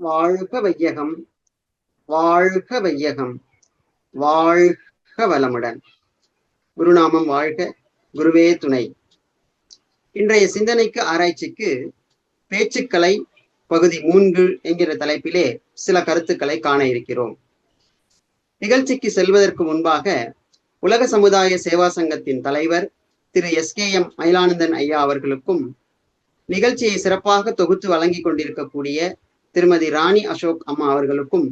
வாழ்க வையகம், வாழ்க வையகம், வாழ்க வளமுடன். குருநாமம் வாழ்க, குருவே துணை. இன்றைய சிந்தனைக்கு ஆராய்ச்சிக்கு பேச்சுக்கலை பகுதி 3 என்கிற தலைப்பிலே சில கருத்துக்களை காண இருக்கிறோம். நிகழ்ச்சிக்கு செல்வதற்கு முன்பாக உலக சமுதாய சேவா சங்கத்தின் தலைவர் திரு SKM மயிலானந்தன் ஐயா அவர்களுக்கும், நிகழ்ச்சியை சிறப்பாக தொகுத்து வழங்கி கொண்டிருக்கக்கூடிய திருமதி ராணி அசோக் அம்மா அவர்களுக்கும்,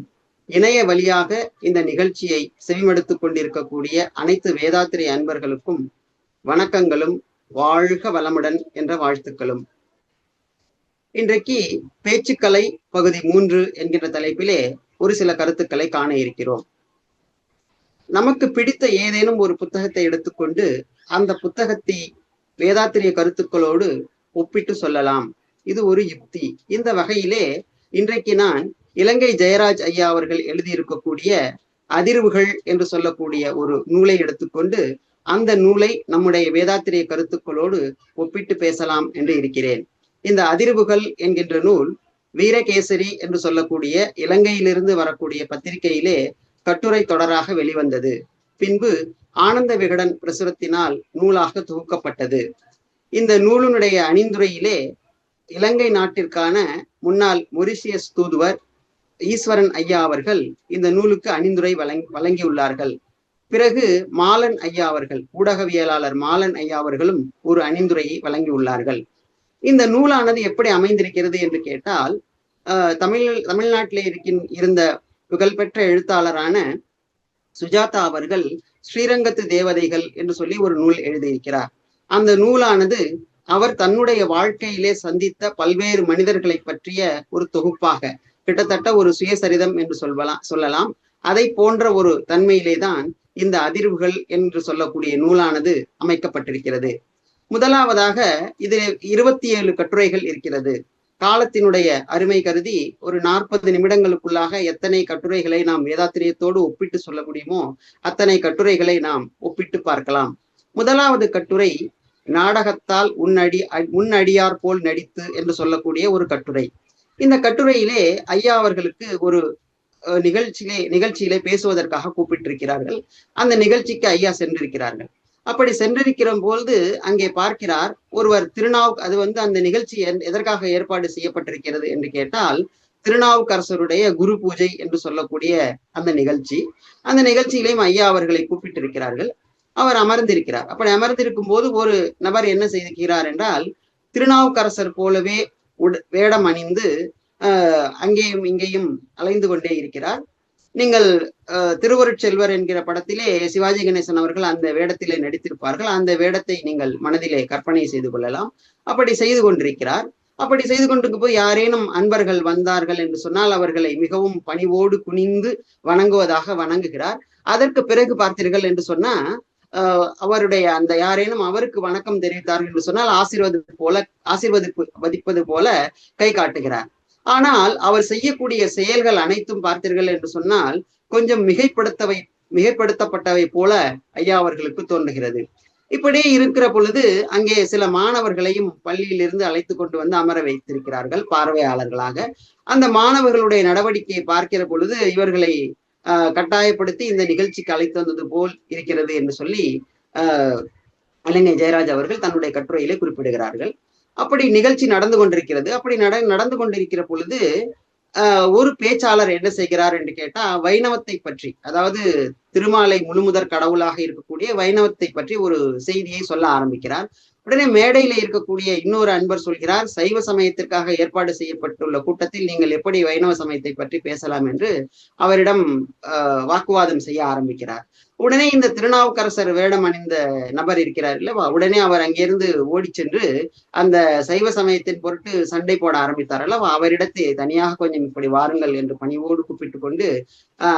இணைய வழியாக இந்த நிகழ்ச்சியை செவிமடுத்துக் கொண்டிருக்கக்கூடிய அனைத்து வேதாத்திரை அன்பர்களுக்கும் வணக்கங்களும் வாழ்க வளமுடன் என்ற வாழ்த்துக்களும். இன்றைக்கு பேச்சுக்கலை பகுதி 3 என்கின்ற தலைப்பிலே ஒரு சில கருத்துக்களை காண இருக்கிறோம். நமக்கு பிடித்த ஏதேனும் ஒரு புத்தகத்தை எடுத்துக்கொண்டு அந்த புத்தகத்தை வேதாத்திரிய கருத்துக்களோடு ஒப்பிட்டு சொல்லலாம். இது ஒரு யுக்தி. இந்த வகையிலே இன்றைக்கு நான் இலங்கை ஜெயராஜ் ஐயா அவர்கள் எழுதியிருக்கக்கூடிய அதிர்வுகள் என்று சொல்லக்கூடிய ஒரு நூலை எடுத்துக்கொண்டு அந்த நூலை நம்முடைய வேதாத்திரிய கருத்துக்களோடு ஒப்பிட்டு பேசலாம் என்று இருக்கிறேன். இந்த அதிர்வுகள் என்கின்ற நூல் வீரகேசரி என்று சொல்லக்கூடிய இலங்கையிலிருந்து வரக்கூடிய பத்திரிகையிலே கட்டுரை தொடராக வெளிவந்தது. பின்பு ஆனந்த விகடன் பிரசுரத்தினால் நூலாக தொகுக்கப்பட்டது. இந்த நூலினுடைய அணிந்துரையிலே இலங்கை நாட்டிற்கான முன்னாள் மொரிசியஸ் தூதுவர் ஈஸ்வரன் ஐயா அவர்கள் இந்த நூலுக்கு அணிந்துரை வழங்கியுள்ளார்கள். பிறகு மாலன் ஐயா அவர்கள், ஊடகவியலாளர் மாலன் ஐயா அவர்களும் ஒரு அணிந்துரையை வழங்கியுள்ளார்கள். இந்த நூலானது எப்படி அமைந்திருக்கிறது என்று கேட்டால், தமிழ்நாட்டிலே இருந்த புகழ்பெற்ற எழுத்தாளரான சுஜாதா அவர்கள் ஸ்ரீரங்கத்து தேவதைகள் என்று சொல்லி ஒரு நூல் எழுதியிருக்கிறார். அந்த நூலானது அவர் தன்னுடைய வாழ்க்கையிலே சந்தித்த பல்வேறு மனிதர்களை பற்றிய ஒரு தொகுப்பாக, கிட்டத்தட்ட ஒரு சுயசரிதம் என்று சொல்லலாம். அதை போன்ற ஒரு தன்மையிலே தான் இந்த அதிர்வுகள் என்று சொல்லக்கூடிய நூலானது அமைக்கப்பட்டிருக்கிறது. முதலாவதாக இதில் 27 கட்டுரைகள் இருக்கிறது. காலத்தினுடைய அருமை கருதி ஒரு 40 நிமிடங்களுக்குள்ளாக எத்தனை கட்டுரைகளை நாம் வேதாத்திரியத்தோடு ஒப்பிட்டு சொல்ல முடியுமோ அத்தனை கட்டுரைகளை நாம் ஒப்பிட்டு பார்க்கலாம். முதலாவது கட்டுரை நாடகத்தால் உன்னடியார் போல் நடித்து என்று சொல்லக்கூடிய ஒரு கட்டுரை. இந்த கட்டுரையிலே ஐயா அவர்களுக்கு ஒரு நிகழ்ச்சியிலே பேசுவதற்காக கூப்பிட்டிருக்கிறார்கள். அந்த நிகழ்ச்சிக்கு ஐயா சென்றிருக்கிறார்கள். அப்படி சென்றிருக்கிற போது அங்கே பார்க்கிறார் ஒருவர் அது அந்த நிகழ்ச்சி எதற்காக ஏற்பாடு செய்யப்பட்டிருக்கிறது என்று கேட்டால், திருநாவுக்கரசருடைய குரு பூஜை என்று சொல்லக்கூடிய அந்த நிகழ்ச்சி. அந்த நிகழ்ச்சியிலையும் ஐயா அவர்களை கூப்பிட்டிருக்கிறார்கள். அவர் அமர்ந்திருக்கிறார். அப்படி அமர்ந்திருக்கும் போது ஒரு நபர் என்ன செய்திருக்கிறார் என்றால், திருநாவுக்கரசர் போலவே வேடம் அணிந்து அங்கேயும் இங்கேயும் அலைந்து கொண்டே இருக்கிறார். நீங்கள் திருவருட்செல்வர் என்கிற படத்திலே சிவாஜி கணேசன் அவர்கள் அந்த வேடத்திலே நடித்திருப்பார்கள். அந்த வேடத்தை நீங்கள் மனதிலே கற்பனை செய்து கொள்ளலாம். அப்படி செய்து கொண்டிருக்கிறார். அப்படி செய்து கொண்டிருக்கும் போது யாரேனும் அன்பர்கள் வந்தார்கள் என்று சொன்னால் அவர்களை மிகவும் பணிவோடு குனிந்து வணங்குவதாக வணங்குகிறார். அதற்கு பிறகு பார்த்தீர்கள் என்று சொன்னா அவருடைய அந்த யாரேனும் அவருக்கு வணக்கம் தெரிவித்தார்கள் என்று சொன்னால் ஆசீர்வதிப்பது போல கை காட்டுகிறார். ஆனால் அவர் செய்யக்கூடிய செயல்கள் அனைத்தும் பார்த்தீர்கள் என்று சொன்னால் கொஞ்சம் மிகைப்படுத்தப்பட்டவை போல ஐயா அவர்களுக்கு தோன்றுகிறது. இப்படி இருக்கிற பொழுது அங்கே சில மாணவர்களையும் பள்ளியிலிருந்து அழைத்து கொண்டு வந்து அமர வைத்திருக்கிறார்கள் பார்வையாளர்களாக. அந்த மாணவர்களுடைய நடவடிக்கையை பார்க்கிற பொழுது இவர்களை கட்டாயப்படுத்தி இந்த நிகழ்ச்சிக்கு அழைத்து வந்தது போல் இருக்கிறது என்று சொல்லி இலங்கை ஜெயராஜ் அவர்கள் தன்னுடைய கட்டுரையிலே குறிப்பிடுகிறார்கள். அப்படி நிகழ்ச்சி நடந்து கொண்டிருக்கிறது. அப்படி நடந்து கொண்டிருக்கிற பொழுது ஒரு பேச்சாளர் என்ன செய்கிறார் என்று கேட்டா, வைணவத்தை பற்றி, அதாவது திருமாலை முழுமுதற் கடவுளாக இருக்கக்கூடிய வைணவத்தை பற்றி ஒரு செய்தியை சொல்ல ஆரம்பிக்கிறார். உடனே மேடையில இருக்கக்கூடிய இன்னொரு அன்பர் சொல்கிறார், சைவ சமயத்திற்காக ஏற்பாடு செய்யப்பட்டுள்ள கூட்டத்தில் நீங்கள் எப்படி வைணவ சமயத்தை பற்றி பேசலாம் என்று அவரிடம் வாக்குவாதம் செய்ய ஆரம்பிக்கிறார். உடனே இந்த திருநாவுக்கரசர் வேடம் அணிந்த நபர் இருக்கிறார் இல்லவா, உடனே அவர் அங்கிருந்து ஓடி சென்று அந்த சைவ சமயத்தின் பொருட்டு சண்டை போட ஆரம்பித்தார் அல்லவா. அவரிடத்தை தனியாக கொஞ்சம் இப்படி வாருங்கள் என்று பணிவோடு கூப்பிட்டு கொண்டு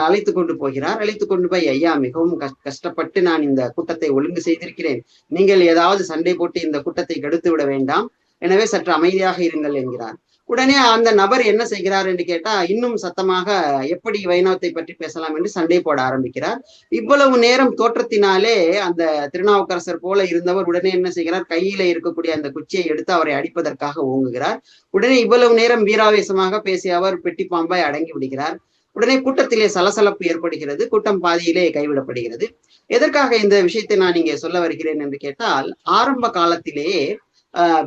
அழைத்து கொண்டு போகிறார். அழைத்து கொண்டு போய், ஐயா, மிகவும் கஷ்டப்பட்டு நான் இந்த கூட்டத்தை ஒழுங்கு செய்திருக்கிறேன். நீங்கள் ஏதாவது சண்டை போட்டு இந்த கூட்டத்தை கெடுத்து விட வேண்டாம். எனவே சற்று அமைதியாக இருங்கள் என்கிறார். உடனே அந்த நபர் என்ன செய்கிறார் என்று கேட்டா, இன்னும் சத்தமாக எப்படி வைணவத்தை பற்றி பேசலாம் என்று சண்டை போட ஆரம்பிக்கிறார். இவ்வளவு நேரம் தோற்றத்தினாலே அந்த திருநாவுக்கரசர் போல இருந்தவர் உடனே என்ன செய்கிறார், கையில இருக்கக்கூடிய அந்த குச்சியை எடுத்து அவரை அடிப்பதற்காக ஓங்குகிறார். உடனே இவ்வளவு நேரம் வீராவேசமாக பேசிய அவர் பெட்டி பாம்பாய் அடங்கி விடுகிறார். உடனே கூட்டத்திலே சலசலப்பு ஏற்படுகிறது. கூட்டம் பாதியிலே கைவிடப்படுகிறது. எதற்காக இந்த விஷயத்தை நான் இங்கே சொல்ல வருகிறேன் என்று கேட்டால், ஆரம்ப காலத்திலேயே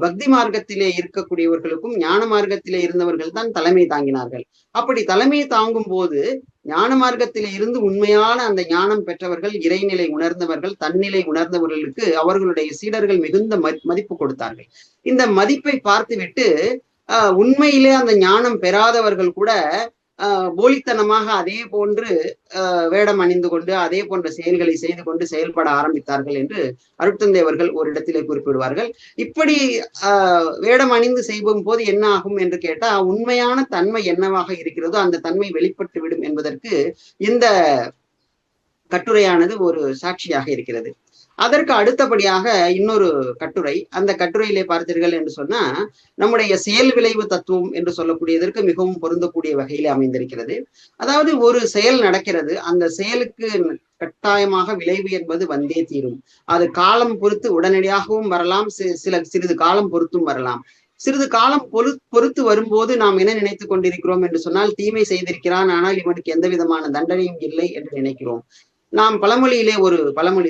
பக்தி மார்க்கத்திலே இருக்கக்கூடியவர்களுக்கும் ஞான மார்க்கத்திலே இருந்தவர்கள் தான் தலைமை தாங்கினார்கள். அப்படி தலைமையை தாங்கும் போது ஞான மார்க்கத்திலே இருந்து உண்மையான அந்த ஞானம் பெற்றவர்கள், இறைநிலை உணர்ந்தவர்கள், தன்னிலை உணர்ந்தவர்களுக்கு அவர்களுடைய சீடர்கள் மிகுந்த மதிப்பு கொடுத்தார்கள். இந்த மதிப்பை பார்த்துவிட்டு உண்மையிலே அந்த ஞானம் பெறாதவர்கள் கூட போலித்தனமாக அதே போன்று வேடம் அணிந்து கொண்டு அதே போன்ற செயல்களை செய்து கொண்டு செயல்பட ஆரம்பித்தார்கள் என்று அருட்தந்தை அவர்கள் ஒரு இடத்திலே குறிப்பிடுவார்கள். இப்படி வேடம் அணிந்து செய்யும் போது என்ன ஆகும் என்று கேட்டா, உண்மையான தன்மை என்னவாக இருக்கிறதோ அந்த தன்மை வெளிப்பட்டு விடும் என்பதற்கு இந்த கட்டுரையானது ஒரு சாட்சியாக இருக்கிறது. அதற்கு அடுத்தபடியாக இன்னொரு கட்டுரை, அந்த கட்டுரையிலே பார்த்தீர்கள் என்று சொன்னா, நம்முடைய செயல் விளைவு தத்துவம் என்று சொல்லக்கூடியதற்கு மிகவும் பொருந்தக்கூடிய வகையிலே அமைந்திருக்கிறது. அதாவது ஒரு செயல் நடக்கிறது, அந்த செயலுக்கு கட்டாயமாக விளைவு என்பது வந்தே தீரும். அது காலம் பொறுத்து உடனடியாகவும் வரலாம், சிறிது காலம் பொறுத்தும் வரலாம். சிறிது காலம் பொறுத்து வரும்போது நாம் என்ன நினைத்துக் கொண்டிருக்கிறோம் என்று சொன்னால், தீமை செய்திருக்கிறான், ஆனால் இவனுக்கு எந்த விதமான தண்டனையும் இல்லை என்று நினைக்கிறோம். நாம் பழமொழியிலே ஒரு பழமொழி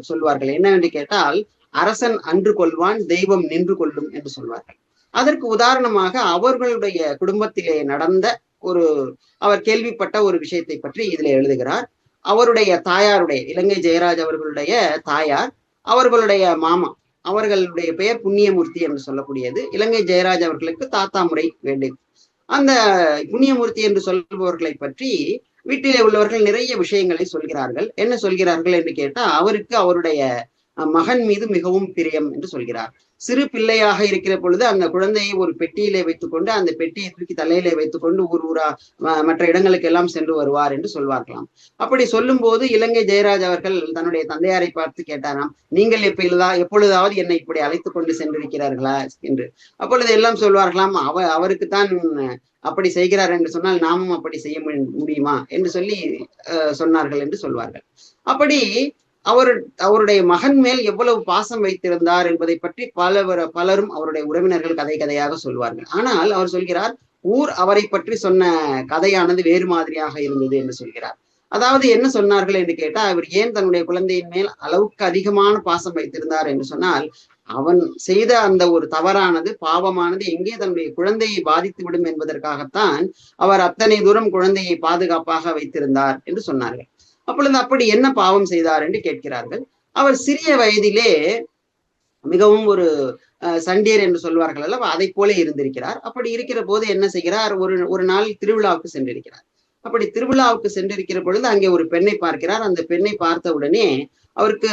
சொல்வார்கள், என்னவென்று கேட்டால், அரசன் அன்று கொள்வான், தெய்வம் நின்று கொள்ளும் என்று சொல்வார்கள். அதற்கு உதாரணமாக அவர்களுடைய குடும்பத்திலே நடந்த அவர் கேள்விப்பட்ட ஒரு விஷயத்தை பற்றி இதில் எழுதுகிறார். அவருடைய தாயாருடைய, இலங்கை ஜெயராஜ் அவர்களுடைய தாயார், அவர்களுடைய மாமா, அவர்களுடைய பெயர் புண்ணியமூர்த்தி என்று சொல்லக்கூடியது. இலங்கை ஜெயராஜ் அவர்களுக்கு தாத்தா முறை வேண்டும். அந்த புண்ணியமூர்த்தி என்று சொல்பவர்களை பற்றி வீட்டிலே உள்ளவர்கள் நிறைய விஷயங்களை சொல்கிறார்கள். என்ன சொல்கிறார்கள் என்று கேட்டா, அவருக்கு அவருடைய மகன் மீது மிகவும் பிரியம் என்று சொல்கிறார். சிறு பிள்ளையாக இருக்கிற பொழுது அந்த குழந்தையை ஒரு பெட்டியிலே வைத்துக்கொண்டு அந்த பெட்டியை தூக்கி தலையிலே வைத்துக்கொண்டு ஊரா மற்ற இடங்களுக்கு எல்லாம் சென்று வருவார் என்று சொல்வார்களாம். அப்படி சொல்லும் போது இலங்கை ஜெயராஜ் அவர்கள் தன்னுடைய தந்தையாரை பார்த்து கேட்டாராம், நீங்கள் எப்பொழுதாவது என்னை இப்படி அழைத்து கொண்டு சென்றிருக்கிறார்களா என்று. அப்பொழுது எல்லாம் சொல்வார்களாம், அவருக்குத்தான் அப்படி செய்கிறார் என்று சொன்னால் நாமும் அப்படி செய்ய முடியுமா என்று சொல்லி சொன்னார்கள் என்று சொல்வார்கள். அப்படி அவருடைய மகன் மேல் எவ்வளவு பாசம் வைத்திருந்தார் என்பதை பற்றி பலரும் அவருடைய உறவினர்கள் கதையாக சொல்வார்கள். ஆனால் அவர் சொல்கிறார், ஊர் அவரை பற்றி சொன்ன கதையானது வேறு மாதிரியாக இருந்தது என்று சொல்கிறார். அதாவது என்ன சொன்னார்கள் என்று கேட்டா, அவர் ஏன் தன்னுடைய குழந்தையின் மேல் அளவுக்கு அதிகமான பாசம் வைத்திருந்தார் என்று சொன்னால், அவன் செய்த அந்த ஒரு தவறானது, பாவமானது எங்கே தன்னுடைய குழந்தையை பாதித்து விடும் என்பதற்காகத்தான் அவர் அத்தனை தூரம் குழந்தையை பாதுகாப்பாக வைத்திருந்தார் என்று சொன்னார்கள். அப்பொழுது அப்படி என்ன பாவம் செய்தார் என்று கேட்கிறார்கள். அவர் சிறிய வயதிலே மிகவும் ஒரு சண்டியர் என்று சொல்வார்கள் அல்லவா, அதை போல இருந்திருக்கிறார். அப்படி இருக்கிற போது என்ன செய்கிறார், ஒரு நாள் திருவிழாவுக்கு சென்றிருக்கிறார். அப்படி திருவிழாவுக்கு சென்றிருக்கிற பொழுது அங்கே ஒரு பெண்ணை பார்க்கிறார். அந்த பெண்ணை பார்த்த உடனே அவருக்கு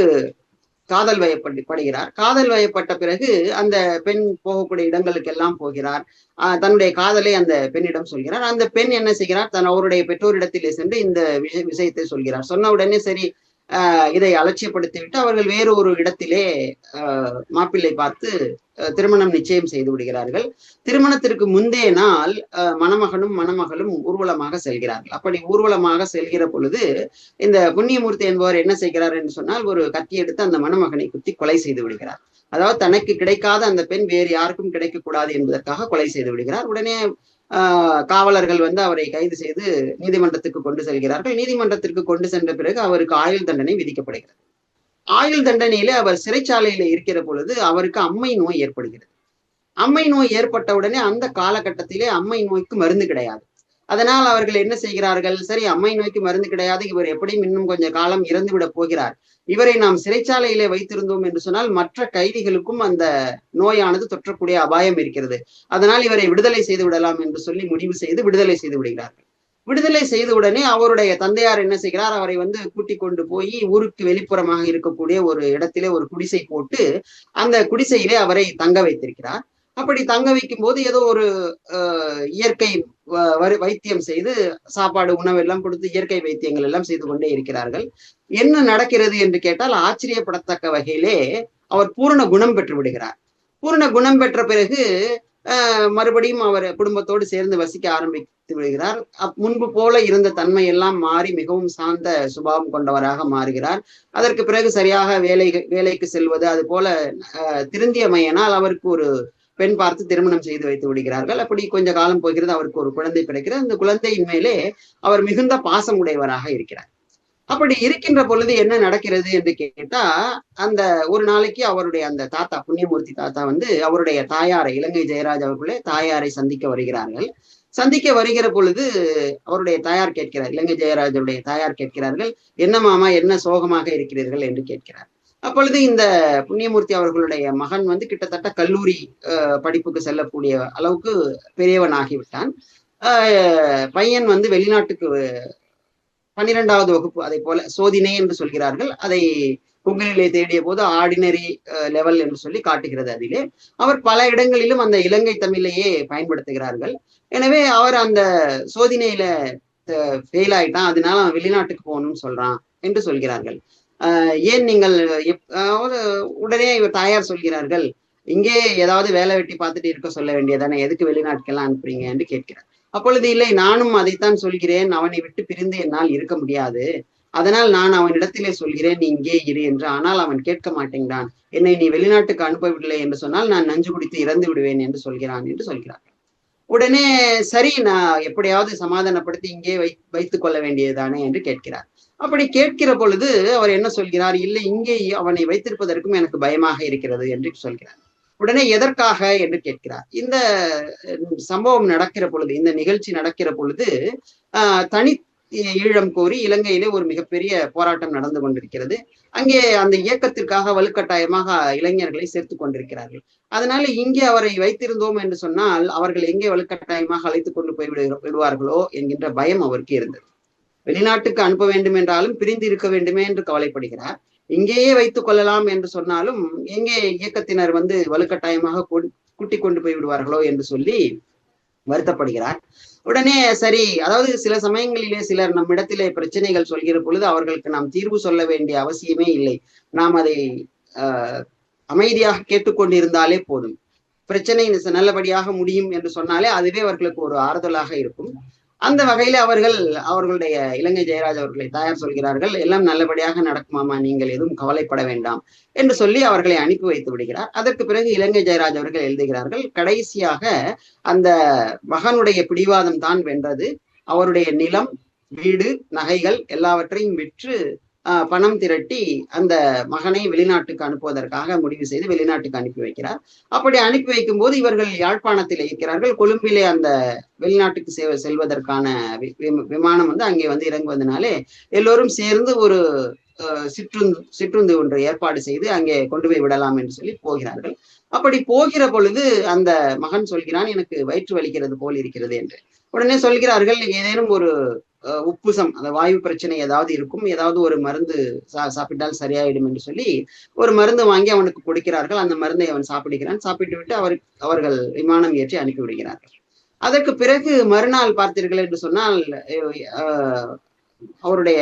காதல் வயப்படுகிறார். காதல் வயப்பட்ட பிறகு அந்த பெண் போகக்கூடிய இடங்களுக்கு எல்லாம் போகிறார். தன்னுடைய காதலை அந்த பெண்ணிடம் சொல்கிறார். அந்த பெண் என்ன செய்கிறார், அவருடைய பெற்றோரிடத்திலே சென்று இந்த விஷயத்தை சொல்கிறார். சொன்ன உடனே சரி, இதை அலட்சியப்படுத்திவிட்டு அவர்கள் வேறு ஒரு இடத்திலே மாப்பிள்ளை பார்த்து திருமணம் நிச்சயம் செய்து விடுகிறார்கள். திருமணத்திற்கு முந்தைய நாள் மணமகனும் மணமகளும் ஊர்வலமாக செல்கிறார்கள். அப்படி ஊர்வலமாக செல்கிற பொழுது இந்த புண்ணியமூர்த்தி என்பவர் என்ன செய்கிறார் என்று சொன்னால், ஒரு கத்தி எடுத்து அந்த மணமகனை குத்தி கொலை செய்து விடுகிறார். அதாவது தனக்கு கிடைக்காத அந்த பெண் வேறு யாருக்கும் கிடைக்கக்கூடாது என்பதற்காக கொலை செய்து விடுகிறார். உடனே காவலர்கள் அவரை கைது செய்து நீதிமன்றத்துக்கு கொண்டு செல்கிறார்கள். நீதிமன்றத்திற்கு கொண்டு சென்ற பிறகு அவருக்கு ஆயுள் தண்டனை விதிக்கப்படுகிறது. ஆயுள் தண்டனையில அவர் சிறைச்சாலையில இருக்கிற பொழுது அவருக்கு அம்மை நோய் ஏற்படுகிறது. அம்மை நோய் ஏற்பட்ட உடனே அந்த காலகட்டத்திலே அம்மை நோய்க்கு மருந்து கிடையாது. அதனால் அவர்கள் என்ன செய்கிறார்கள், சரி அம்மை நோய்க்கு மருந்து கிடையாது, இவர் எப்படியும் இன்னும் கொஞ்ச காலம் இறந்து விட போகிறார், இவரை நாம் சிறைச்சாலையிலே வைத்திருந்தோம் என்று சொன்னால் மற்ற கைதிகளுக்கும் அந்த நோயானது தொற்றக்கூடிய அபாயம் இருக்கிறது, அதனால் இவரை விடுதலை செய்து விடலாம் என்று சொல்லி முடிவு செய்து விடுதலை செய்து விடுகிறார்கள். விடுதலை செய்த உடனே அவருடைய தந்தையார் என்ன செய்கிறார், அவரை கூட்டிக் கொண்டு போய் ஊருக்கு வெளிப்புறமாக இருக்கக்கூடிய ஒரு இடத்திலே ஒரு குடிசை போட்டு அந்த குடிசையிலே அவரை தங்க வைத்திருக்கிறார். அப்படி தங்க வைக்கும் போது ஏதோ ஒரு இயற்கை வைத்தியம் செய்து சாப்பாடு உணவு எல்லாம் கொடுத்து இயற்கை வைத்தியங்கள் எல்லாம் செய்து கொண்டே இருக்கிறார்கள். என்ன நடக்கிறது என்று கேட்டால், ஆச்சரியப்படத்தக்க வகையிலே அவர் பூரண குணம் பெற்று விடுகிறார். பூரண குணம் பெற்ற பிறகு மறுபடியும் அவர் குடும்பத்தோடு சேர்ந்து வசிக்க ஆரம்பித்து விடுகிறார். முன்பு போல இருந்த தன்மை எல்லாம் மாறி மிகவும் சாந்த சுபாவம் கொண்டவராக மாறுகிறார். அதற்கு பிறகு சரியாக வேலைக்கு செல்வது அது போல திருந்தியமையினால் அவருக்கு ஒரு பெண் பார்த்து திருமணம் செய்து வைத்து விடுகிறார்கள். அப்படி கொஞ்ச காலம் போகிறது, அவருக்கு ஒரு குழந்தை பிறக்கிறது. அந்த குழந்தையின் மேலே அவர் மிகுந்த பாசம் உடையவராக இருக்கிறார். அப்படி இருக்கின்ற பொழுது என்ன நடக்கிறது என்று கேட்டா, அந்த ஒரு நாளைக்கு அவருடைய அந்த தாத்தா புண்ணியமூர்த்தி தாத்தா வந்து அவருடைய தாயாரை, இலங்கை ஜெயராஜ் அவர்களே தாயாரை சந்திக்க வருகிறார்கள். சந்திக்க வருகிற பொழுது அவருடைய தாயார் கேட்கிறார், இலங்கை ஜெயராஜருடைய தாயார் கேட்கிறார்கள், என்ன மாமா என்ன சோகமாக இருக்கிறீர்கள் என்று கேட்கிறார். அப்பொழுது இந்த புண்ணியமூர்த்தி அவர்களுடைய மகன் வந்து கிட்டத்தட்ட கல்லூரி படிப்புக்கு செல்லக்கூடிய அளவுக்கு பெரியவன் ஆகிவிட்டான். பையன் வந்து வெளிநாட்டுக்கு 12வது வகுப்பு, அதை போல சோதினை என்று சொல்கிறார்கள். அதை கூகுளிலே தேடிய போது ஆர்டினரி லெவல் என்று சொல்லி காட்டுகிறது. அதிலே அவர் பல இடங்களிலும் அந்த இலங்கை தமிழையே பயன்படுத்துகிறார்கள். எனவே அவர் அந்த சோதனையில ஃபெயில் ஆயிட்டான், அதனால அவன் வெளிநாட்டுக்கு போகணும்னு சொல்றான் என்று சொல்கிறார்கள். ஏன் நீங்கள் உடனே இவர் தாயார் சொல்கிறார்கள், இங்கே ஏதாவது வேலை வெட்டி பார்த்துட்டு இருக்க சொல்ல வேண்டியதானே, எதுக்கு வெளிநாட்டுக்கெல்லாம் அனுப்புறீங்க என்று கேட்கிறார். அப்பொழுது இல்லை, நானும் அதைத்தான் சொல்கிறேன், அவனை விட்டு பிரிந்து என்னால் இருக்க முடியாது, அதனால் நான் அவனிடத்திலே சொல்கிறேன் நீ இங்கே இரு என்று. ஆனால் அவன் கேட்க மாட்டேங்கிறான், என்னை நீ வெளிநாட்டுக்கு அனுப்பவில்லை என்று சொன்னால் நான் நஞ்சு குடித்து இறந்து விடுவேன் என்று சொல்கிறான் என்று சொல்கிறார். உடனே சரி, நான் எப்படியாவது சமாதானப்படுத்தி இங்கே வைத்துக் கொள்ள வேண்டியதுதானே என்று கேட்கிறார். அப்படி கேட்கிற பொழுது அவர் என்ன சொல்கிறார், இல்லை இங்கே அவனை வைத்திருப்பதற்கும் எனக்கு பயமாக இருக்கிறது என்று சொல்கிறார். உடனே எதற்காக என்று கேட்கிறார். இந்த சம்பவம் நடக்கிற பொழுது, இந்த நிகழ்ச்சி நடக்கிற பொழுது தனி ஈழம் கோரி இலங்கையிலே ஒரு மிகப்பெரிய போராட்டம் நடந்து கொண்டிருக்கிறது. அங்கே அந்த இயக்கத்திற்காக வலுக்கட்டாயமாக இளைஞர்களை சேர்த்து கொண்டிருக்கிறார்கள். அதனால இங்கே அவரை வைத்திருந்தோம் என்று சொன்னால் அவர்கள் எங்கே வலுக்கட்டாயமாக அழைத்துக் கொண்டு போய் விடுவார்களோ என்கின்ற பயம் அவருக்கு இருந்தது. வெளிநாட்டுக்கு அனுப்ப வேண்டும் என்றாலும் பிரிந்து இருக்க வேண்டுமே என்று கவலைப்படுகிறார். இங்கேயே வைத்துக் கொள்ளலாம் என்று சொன்னாலும் எங்கே இயக்கத்தினர் வந்து வலுக்கட்டாயமாக கூட்டிக் கொண்டு போய் விடுவார்களோ என்று சொல்லி வருத்தப்படுகிறார். உடனே சரி, அதாவது சில சமயங்களிலே சிலர் நம்மிடத்திலே பிரச்சனைகள் சொல்கிற பொழுது அவர்களுக்கு நாம் தீர்வு சொல்ல வேண்டிய அவசியமே இல்லை, நாம் அதை அமைதியாக கேட்டுக்கொண்டிருந்தாலே போதும். பிரச்சனை நல்லபடியாக முடியும் என்று சொன்னாலே அதுவே அவர்களுக்கு ஒரு ஆறுதலாக இருக்கும். அந்த வகையில அவர்களுடைய இலங்கை ஜெயராஜ் அவர்களை தாயார் சொல்கிறார்கள், எல்லாம் நல்லபடியாக நடக்குமாமா, நீங்கள் எதுவும் கவலைப்பட வேண்டாம் என்று சொல்லி அவர்களை அனுப்பி வைத்து விடுகிறார். அதற்கு பிறகு இலங்கை ஜெயராஜ் அவர்கள் எழுதுகிறார்கள், கடைசியாக அந்த மகனுடைய பிடிவாதம் தான் வென்றது. அவருடைய நிலம், வீடு, நகைகள் எல்லாவற்றையும் விற்று பணம் திரட்டி அந்த மகனை வெளிநாட்டுக்கு அனுப்புவதற்காக முடிவு செய்து வெளிநாட்டுக்கு அனுப்பி வைக்கிறார். அப்படி அனுப்பி வைக்கும் போது இவர்கள் யாழ்ப்பாணத்தில் இருக்கிறார்கள். கொழும்பிலே அந்த வெளிநாட்டுக்கு செல்வதற்கான விமானம் வந்து அங்கே வந்து இறங்குவதனாலே எல்லோரும் சேர்ந்து ஒரு சிற்றுந்து ஒன்று ஏற்பாடு செய்து அங்கே கொண்டு போய் விடலாம் என்று சொல்லி போகிறார்கள். அப்படி போகிற பொழுது அந்த மகன் சொல்கிறான், எனக்கு வயிற்று வலிக்கிறது போல் இருக்கிறது என்று. உடனே சொல்கிறார்கள், ஏதேனும் ஒரு உப்புசம், அந்த வாயு பிரச்சனை ஏதாவது இருக்கும், ஏதாவது ஒரு மருந்து சாப்பிட்டால் சரியாயிடும் என்று சொல்லி ஒரு மருந்து வாங்கி அவனுக்கு கொடுக்கிறார்கள். அந்த மருந்தை அவன் சாப்பிடுகிறான். சாப்பிட்டு விட்டு அவர்கள் விமானம் ஏற்றி அனுப்பி விடுகிறார்கள். அதற்கு பிறகு மறுநாள் பார்த்தீர்கள் என்று சொன்னால் அவருடைய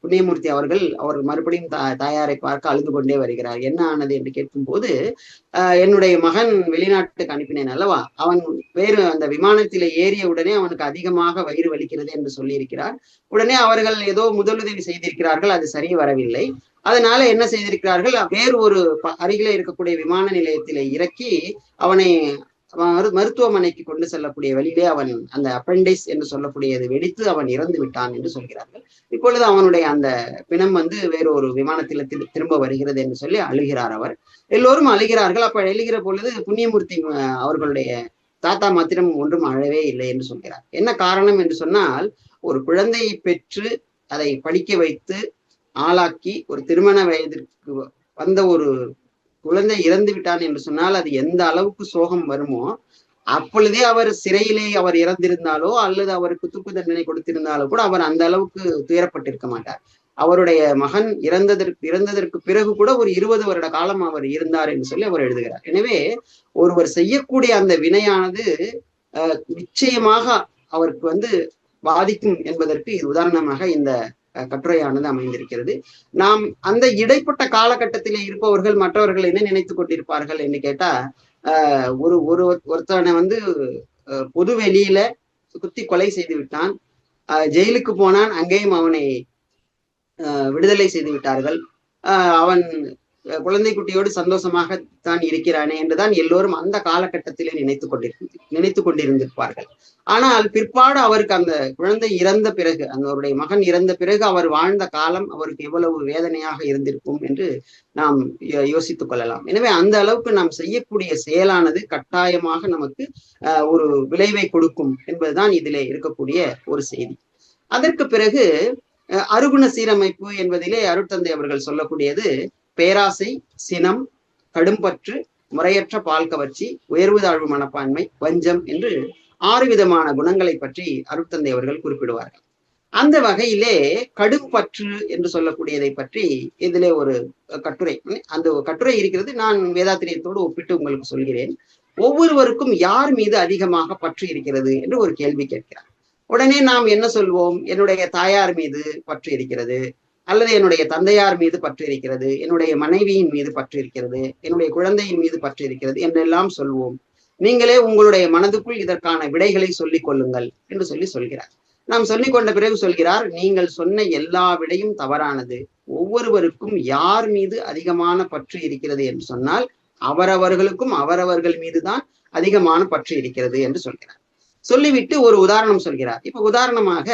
புண்ணியமூர்த்தி அவர்கள் மறுபடியும் தாயாரை பார்க்க அழுது கொண்டே வருகிறார். என்ன ஆனது என்று கேட்கும் போது, என்னுடைய மகன் வெளிநாட்டுக்கு அனுப்பினேன் அல்லவா, அவன் வேறு அந்த விமானத்திலே ஏறிய உடனே அவனுக்கு அதிகமாக வயிறு வலிக்கிறது என்று சொல்லி இருக்கிறார். உடனே அவர்கள் ஏதோ முதலுதவி செய்திருக்கிறார்கள், அது சரி வரவில்லை. அதனால என்ன செய்திருக்கிறார்கள், வேறு ஒரு அருகிலே இருக்கக்கூடிய விமான நிலையத்திலே இறக்கி அவனை மருத்துவமனைக்கு கொண்டு செல்லக்கூடிய வழியிலே அவன் அந்த அப்பெண்டிஸ் என்று சொல்லக்கூடியது வெடித்து அவன் இறந்து விட்டான் என்று சொல்கிறார்கள். இப்பொழுது அவனுடைய அந்த பிணம் வந்து வேறு ஒரு விமானத்தில் திரும்ப வருகிறது என்று சொல்லி அழுகிறார் அவர். எல்லோரும் அழுகிறார்கள். அப்ப எழுகிற பொழுது புண்ணியமூர்த்தி அவர்களுடைய தாத்தா மாத்திரம் ஒன்றும் அழவே இல்லை என்று சொல்கிறார். என்ன காரணம் என்று சொன்னால், ஒரு குழந்தையை பெற்று அதை படிக்க வைத்து ஆளாக்கி ஒரு திருமண வயதிற்கு வந்த ஒரு குழந்தை இறந்து விட்டான் என்று சொன்னால் அது எந்த அளவுக்கு சோகம் வருமோ, அப்பொழுதே அவர் சிறையிலே அவர் இறந்திருந்தாலோ அல்லது அவருக்கு தூக்கு தண்டனை கொடுத்திருந்தாலோ கூட அவர் அந்த அளவுக்கு துயரப்பட்டிருக்க மாட்டார். அவருடைய மகன் இறந்ததற்கு பிறகு கூட ஒரு 20 வருட காலம் அவர் இருந்தார் என்று சொல்லி அவர் எழுதுகிறார். எனவே ஒருவர் செய்யக்கூடிய அந்த வினையானது நிச்சயமாக அவருக்கு வந்து பாதிக்கும் என்பதற்கு இது உதாரணமாக இந்த கட்டுரையானது அமைந்திருக்கிறது. நாம் அந்த இடைப்பட்ட காலகட்டத்திலே இருப்பவர்கள் மற்றவர்கள் என்ன நினைத்துக் கொண்டிருப்பார்கள் என்று கேட்டா, ஒருத்தனை வந்து பொது வெளியில குத்தி கொலை செய்து விட்டான். ஜெயிலுக்கு போனான், அங்கேயும் அவனை விடுதலை செய்து விட்டார்கள். அவன் குழந்தை குட்டியோடு சந்தோஷமாகத்தான் இருக்கிறானே என்றுதான் எல்லோரும் அந்த காலகட்டத்திலே நினைத்து கொண்டிருந்திருப்பார்கள். ஆனால் பிற்பாடு அவருக்கு அந்த குழந்தை இறந்த பிறகு, அவருடைய மகன் இறந்த பிறகு அவர் வாழ்ந்த காலம் அவருக்கு எவ்வளவு வேதனையாக இருந்திருக்கும் என்று நாம் யோசித்துக் கொள்ளலாம். எனவே அந்த அளவுக்கு நாம் செய்யக்கூடிய செயலானது கட்டாயமாக நமக்கு ஒரு விளைவை கொடுக்கும் என்பதுதான் இதிலே இருக்கக்கூடிய ஒரு செய்தி. அதற்கு பிறகு அருகுண சீரமைப்பு என்பதிலே அருட்தந்தை அவர்கள் சொல்லக்கூடியது பேராசை, சினம், கடும்பற்று, முறையற்ற பால் கவர்ச்சி, உயர்வு தாழ்வு மனப்பான்மை, வஞ்சம் என்று 6 விதமான குணங்களை பற்றி அருட்தந்தை அவர்கள் குறிப்பிடுவார்கள். அந்த வகையிலே கடும்பற்று என்று சொல்லக்கூடியதை பற்றி இதிலே ஒரு கட்டுரை, அந்த கட்டுரை இருக்கிறது. நான் வேதாத்திரியத்தோடு ஒப்பிட்டு உங்களுக்கு சொல்கிறேன். ஒவ்வொருவருக்கும் யார் மீது அதிகமாக பற்று இருக்கிறது என்று ஒரு கேள்வி கேட்கிறார். உடனே நாம் என்ன சொல்வோம்? என்னுடைய தாயார் மீது பற்று இருக்கிறது, அல்லது என்னுடைய தந்தையார் மீது பற்று இருக்கிறது, என்னுடைய மனைவியின் மீது பற்று இருக்கிறது, என்னுடைய குழந்தையின் மீது பற்று இருக்கிறது என்றெல்லாம் சொல்வோம். நீங்களே உங்களுடைய மனதுக்குள் இதற்கான விடைகளை சொல்லிக் கொள்ளுங்கள் என்று சொல்கிறார். நாம் சொல்லிக் கொண்ட பிறகு சொல்கிறார், நீங்கள் சொன்ன எல்லா விடையும் தவறானது. ஒவ்வொருவருக்கும் யார் மீது அதிகமான பற்று இருக்கிறது என்று சொன்னால் அவரவர்களுக்கும் அவரவர்கள் மீதுதான் அதிகமான பற்று இருக்கிறது என்று சொல்கிறார். சொல்லிவிட்டு ஒரு உதாரணம் சொல்கிறார். இப்ப உதாரணமாக,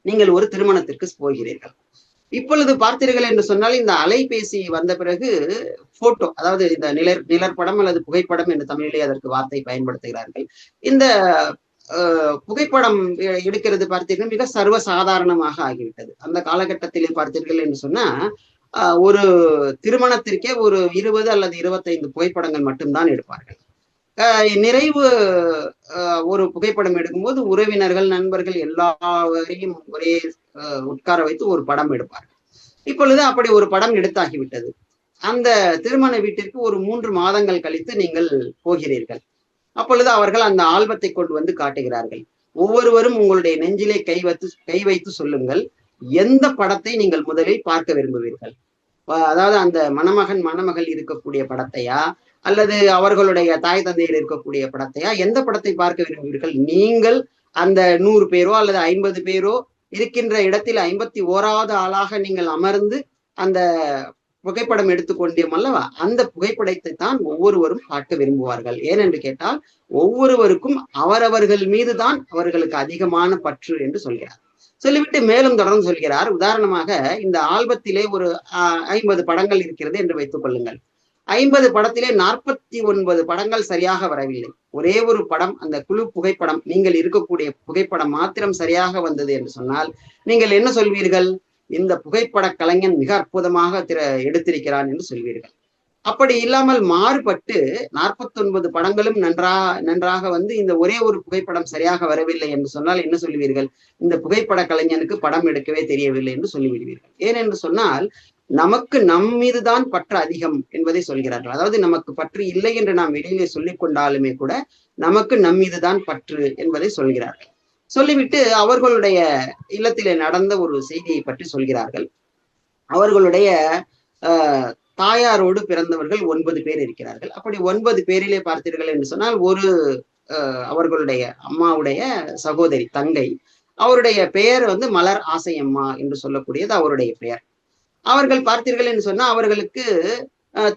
நீங்கள் ஒரு திருமணத்திற்கு போகிறீர்கள். இப்பொழுது பார்த்தீர்கள் என்று சொன்னால் இந்த அலைபேசி வந்த பிறகு போட்டோ, அதாவது இந்த நிழற்படம் அல்லது புகைப்படம் என்று தமிழிலே அதற்கு வார்த்தை பயன்படுத்துகிறார்கள். இந்த புகைப்படம் எடுக்கிறது பார்த்தீர்கள் மிக சர்வசாதாரணமாக ஆகிவிட்டது. அந்த காலகட்டத்திலே பார்த்தீர்கள் என்று சொன்னா ஒரு திருமணத்திற்கே ஒரு 20 அல்லது 25 புகைப்படங்கள் மட்டும்தான் எடுப்பார்கள். நிறைவு ஒரு புகைப்படம் எடுக்கும்போது உறவினர்கள், நண்பர்கள் எல்லாரையும் ஒரே உட்கார வைத்து ஒரு படம் எடுப்பார்கள். இப்பொழுது அப்படி ஒரு படம் எடுத்தாகிவிட்டது. அந்த திருமண வீட்டிற்கு ஒரு 3 மாதங்கள் கழித்து நீங்கள் போகிறீர்கள். அப்பொழுது அவர்கள் அந்த ஆல்பத்தை கொண்டு வந்து காட்டுகிறார்கள். ஒவ்வொருவரும் உங்களுடைய நெஞ்சிலே கை வைத்து சொல்லுங்கள், எந்த படத்தை நீங்கள் முதலில் பார்க்க விரும்புவீர்கள்? அதாவது அந்த மணமகன் மணமகள் இருக்கக்கூடிய படத்தையா, அல்லது அவர்களுடைய தாய் தந்தையில் இருக்கக்கூடிய படத்தையா, எந்த படத்தை பார்க்க விரும்புவீர்கள்? நீங்கள் அந்த 100 பேரோ அல்லது 50 பேரோ இருக்கின்ற இடத்தில் 51வது ஆளாக நீங்கள் அமர்ந்து அந்த புகைப்படம் எடுத்துக்கொண்டோம் அல்லவா, அந்த புகைப்படத்தை தான் ஒவ்வொருவரும் பார்க்க விரும்புவார்கள். ஏனென்று கேட்டால் ஒவ்வொருவருக்கும் அவரவர்கள் மீதுதான் அவர்களுக்கு அதிகமான பற்று என்று சொல்கிறார். சொல்லிவிட்டு மேலும் தொடர்ந்து சொல்கிறார், உதாரணமாக இந்த ஆல்பத்திலே ஒரு 50 படங்கள் இருக்கிறது என்று வைத்துக் கொள்ளுங்கள். 50 படத்திலே 49 படங்கள் சரியாக வரவில்லை. ஒரே ஒரு படம், அந்த குழு புகைப்படம், நீங்கள் இருக்கக்கூடிய புகைப்படம் மாத்திரம் சரியாக வந்தது என்று சொன்னால் நீங்கள் என்ன சொல்வீர்கள்? இந்த புகைப்பட கலைஞன் மிக அற்புதமாக எடுத்திருக்கிறான் என்று சொல்வீர்கள். அப்படி இல்லாமல் மாறுபட்டு 49 படங்களும் நன்றாக வந்து இந்த ஒரே ஒரு புகைப்படம் சரியாக வரவில்லை என்று சொன்னால் என்ன சொல்லுவீர்கள்? இந்த புகைப்பட கலைஞனுக்கு படம் எடுக்கவே தெரியவில்லை என்று சொல்லிவிடுவீர்கள். ஏனென்று சொன்னால் நமக்கு நம் மீதுதான் பற்று அதிகம் என்பதை சொல்கிறார்கள். அதாவது நமக்கு பற்று இல்லை என்று நாம் வெளியிலே சொல்லிக் கொண்டாலுமே கூட நமக்கு நம் மீதுதான் பற்று என்பதை சொல்கிறார்கள். சொல்லிவிட்டு அவர்களுடைய இல்லத்திலே நடந்த ஒரு செய்தியை பற்றி சொல்கிறார்கள். அவர்களுடைய தாயாரோடு பிறந்தவர்கள் 9 பேர் இருக்கிறார்கள். அப்படி 9 பேரிலே பார்த்தீர்கள் என்று சொன்னால் ஒரு அவர்களுடைய அம்மாவுடைய சகோதரி, தங்கை, அவருடைய பெயர் வந்து மலர் ஆசையம்மா என்று சொல்லக்கூடியது அவருடைய பெயர். அவர்கள் பார்த்தீர்கள் என்று சொன்னா அவர்களுக்கு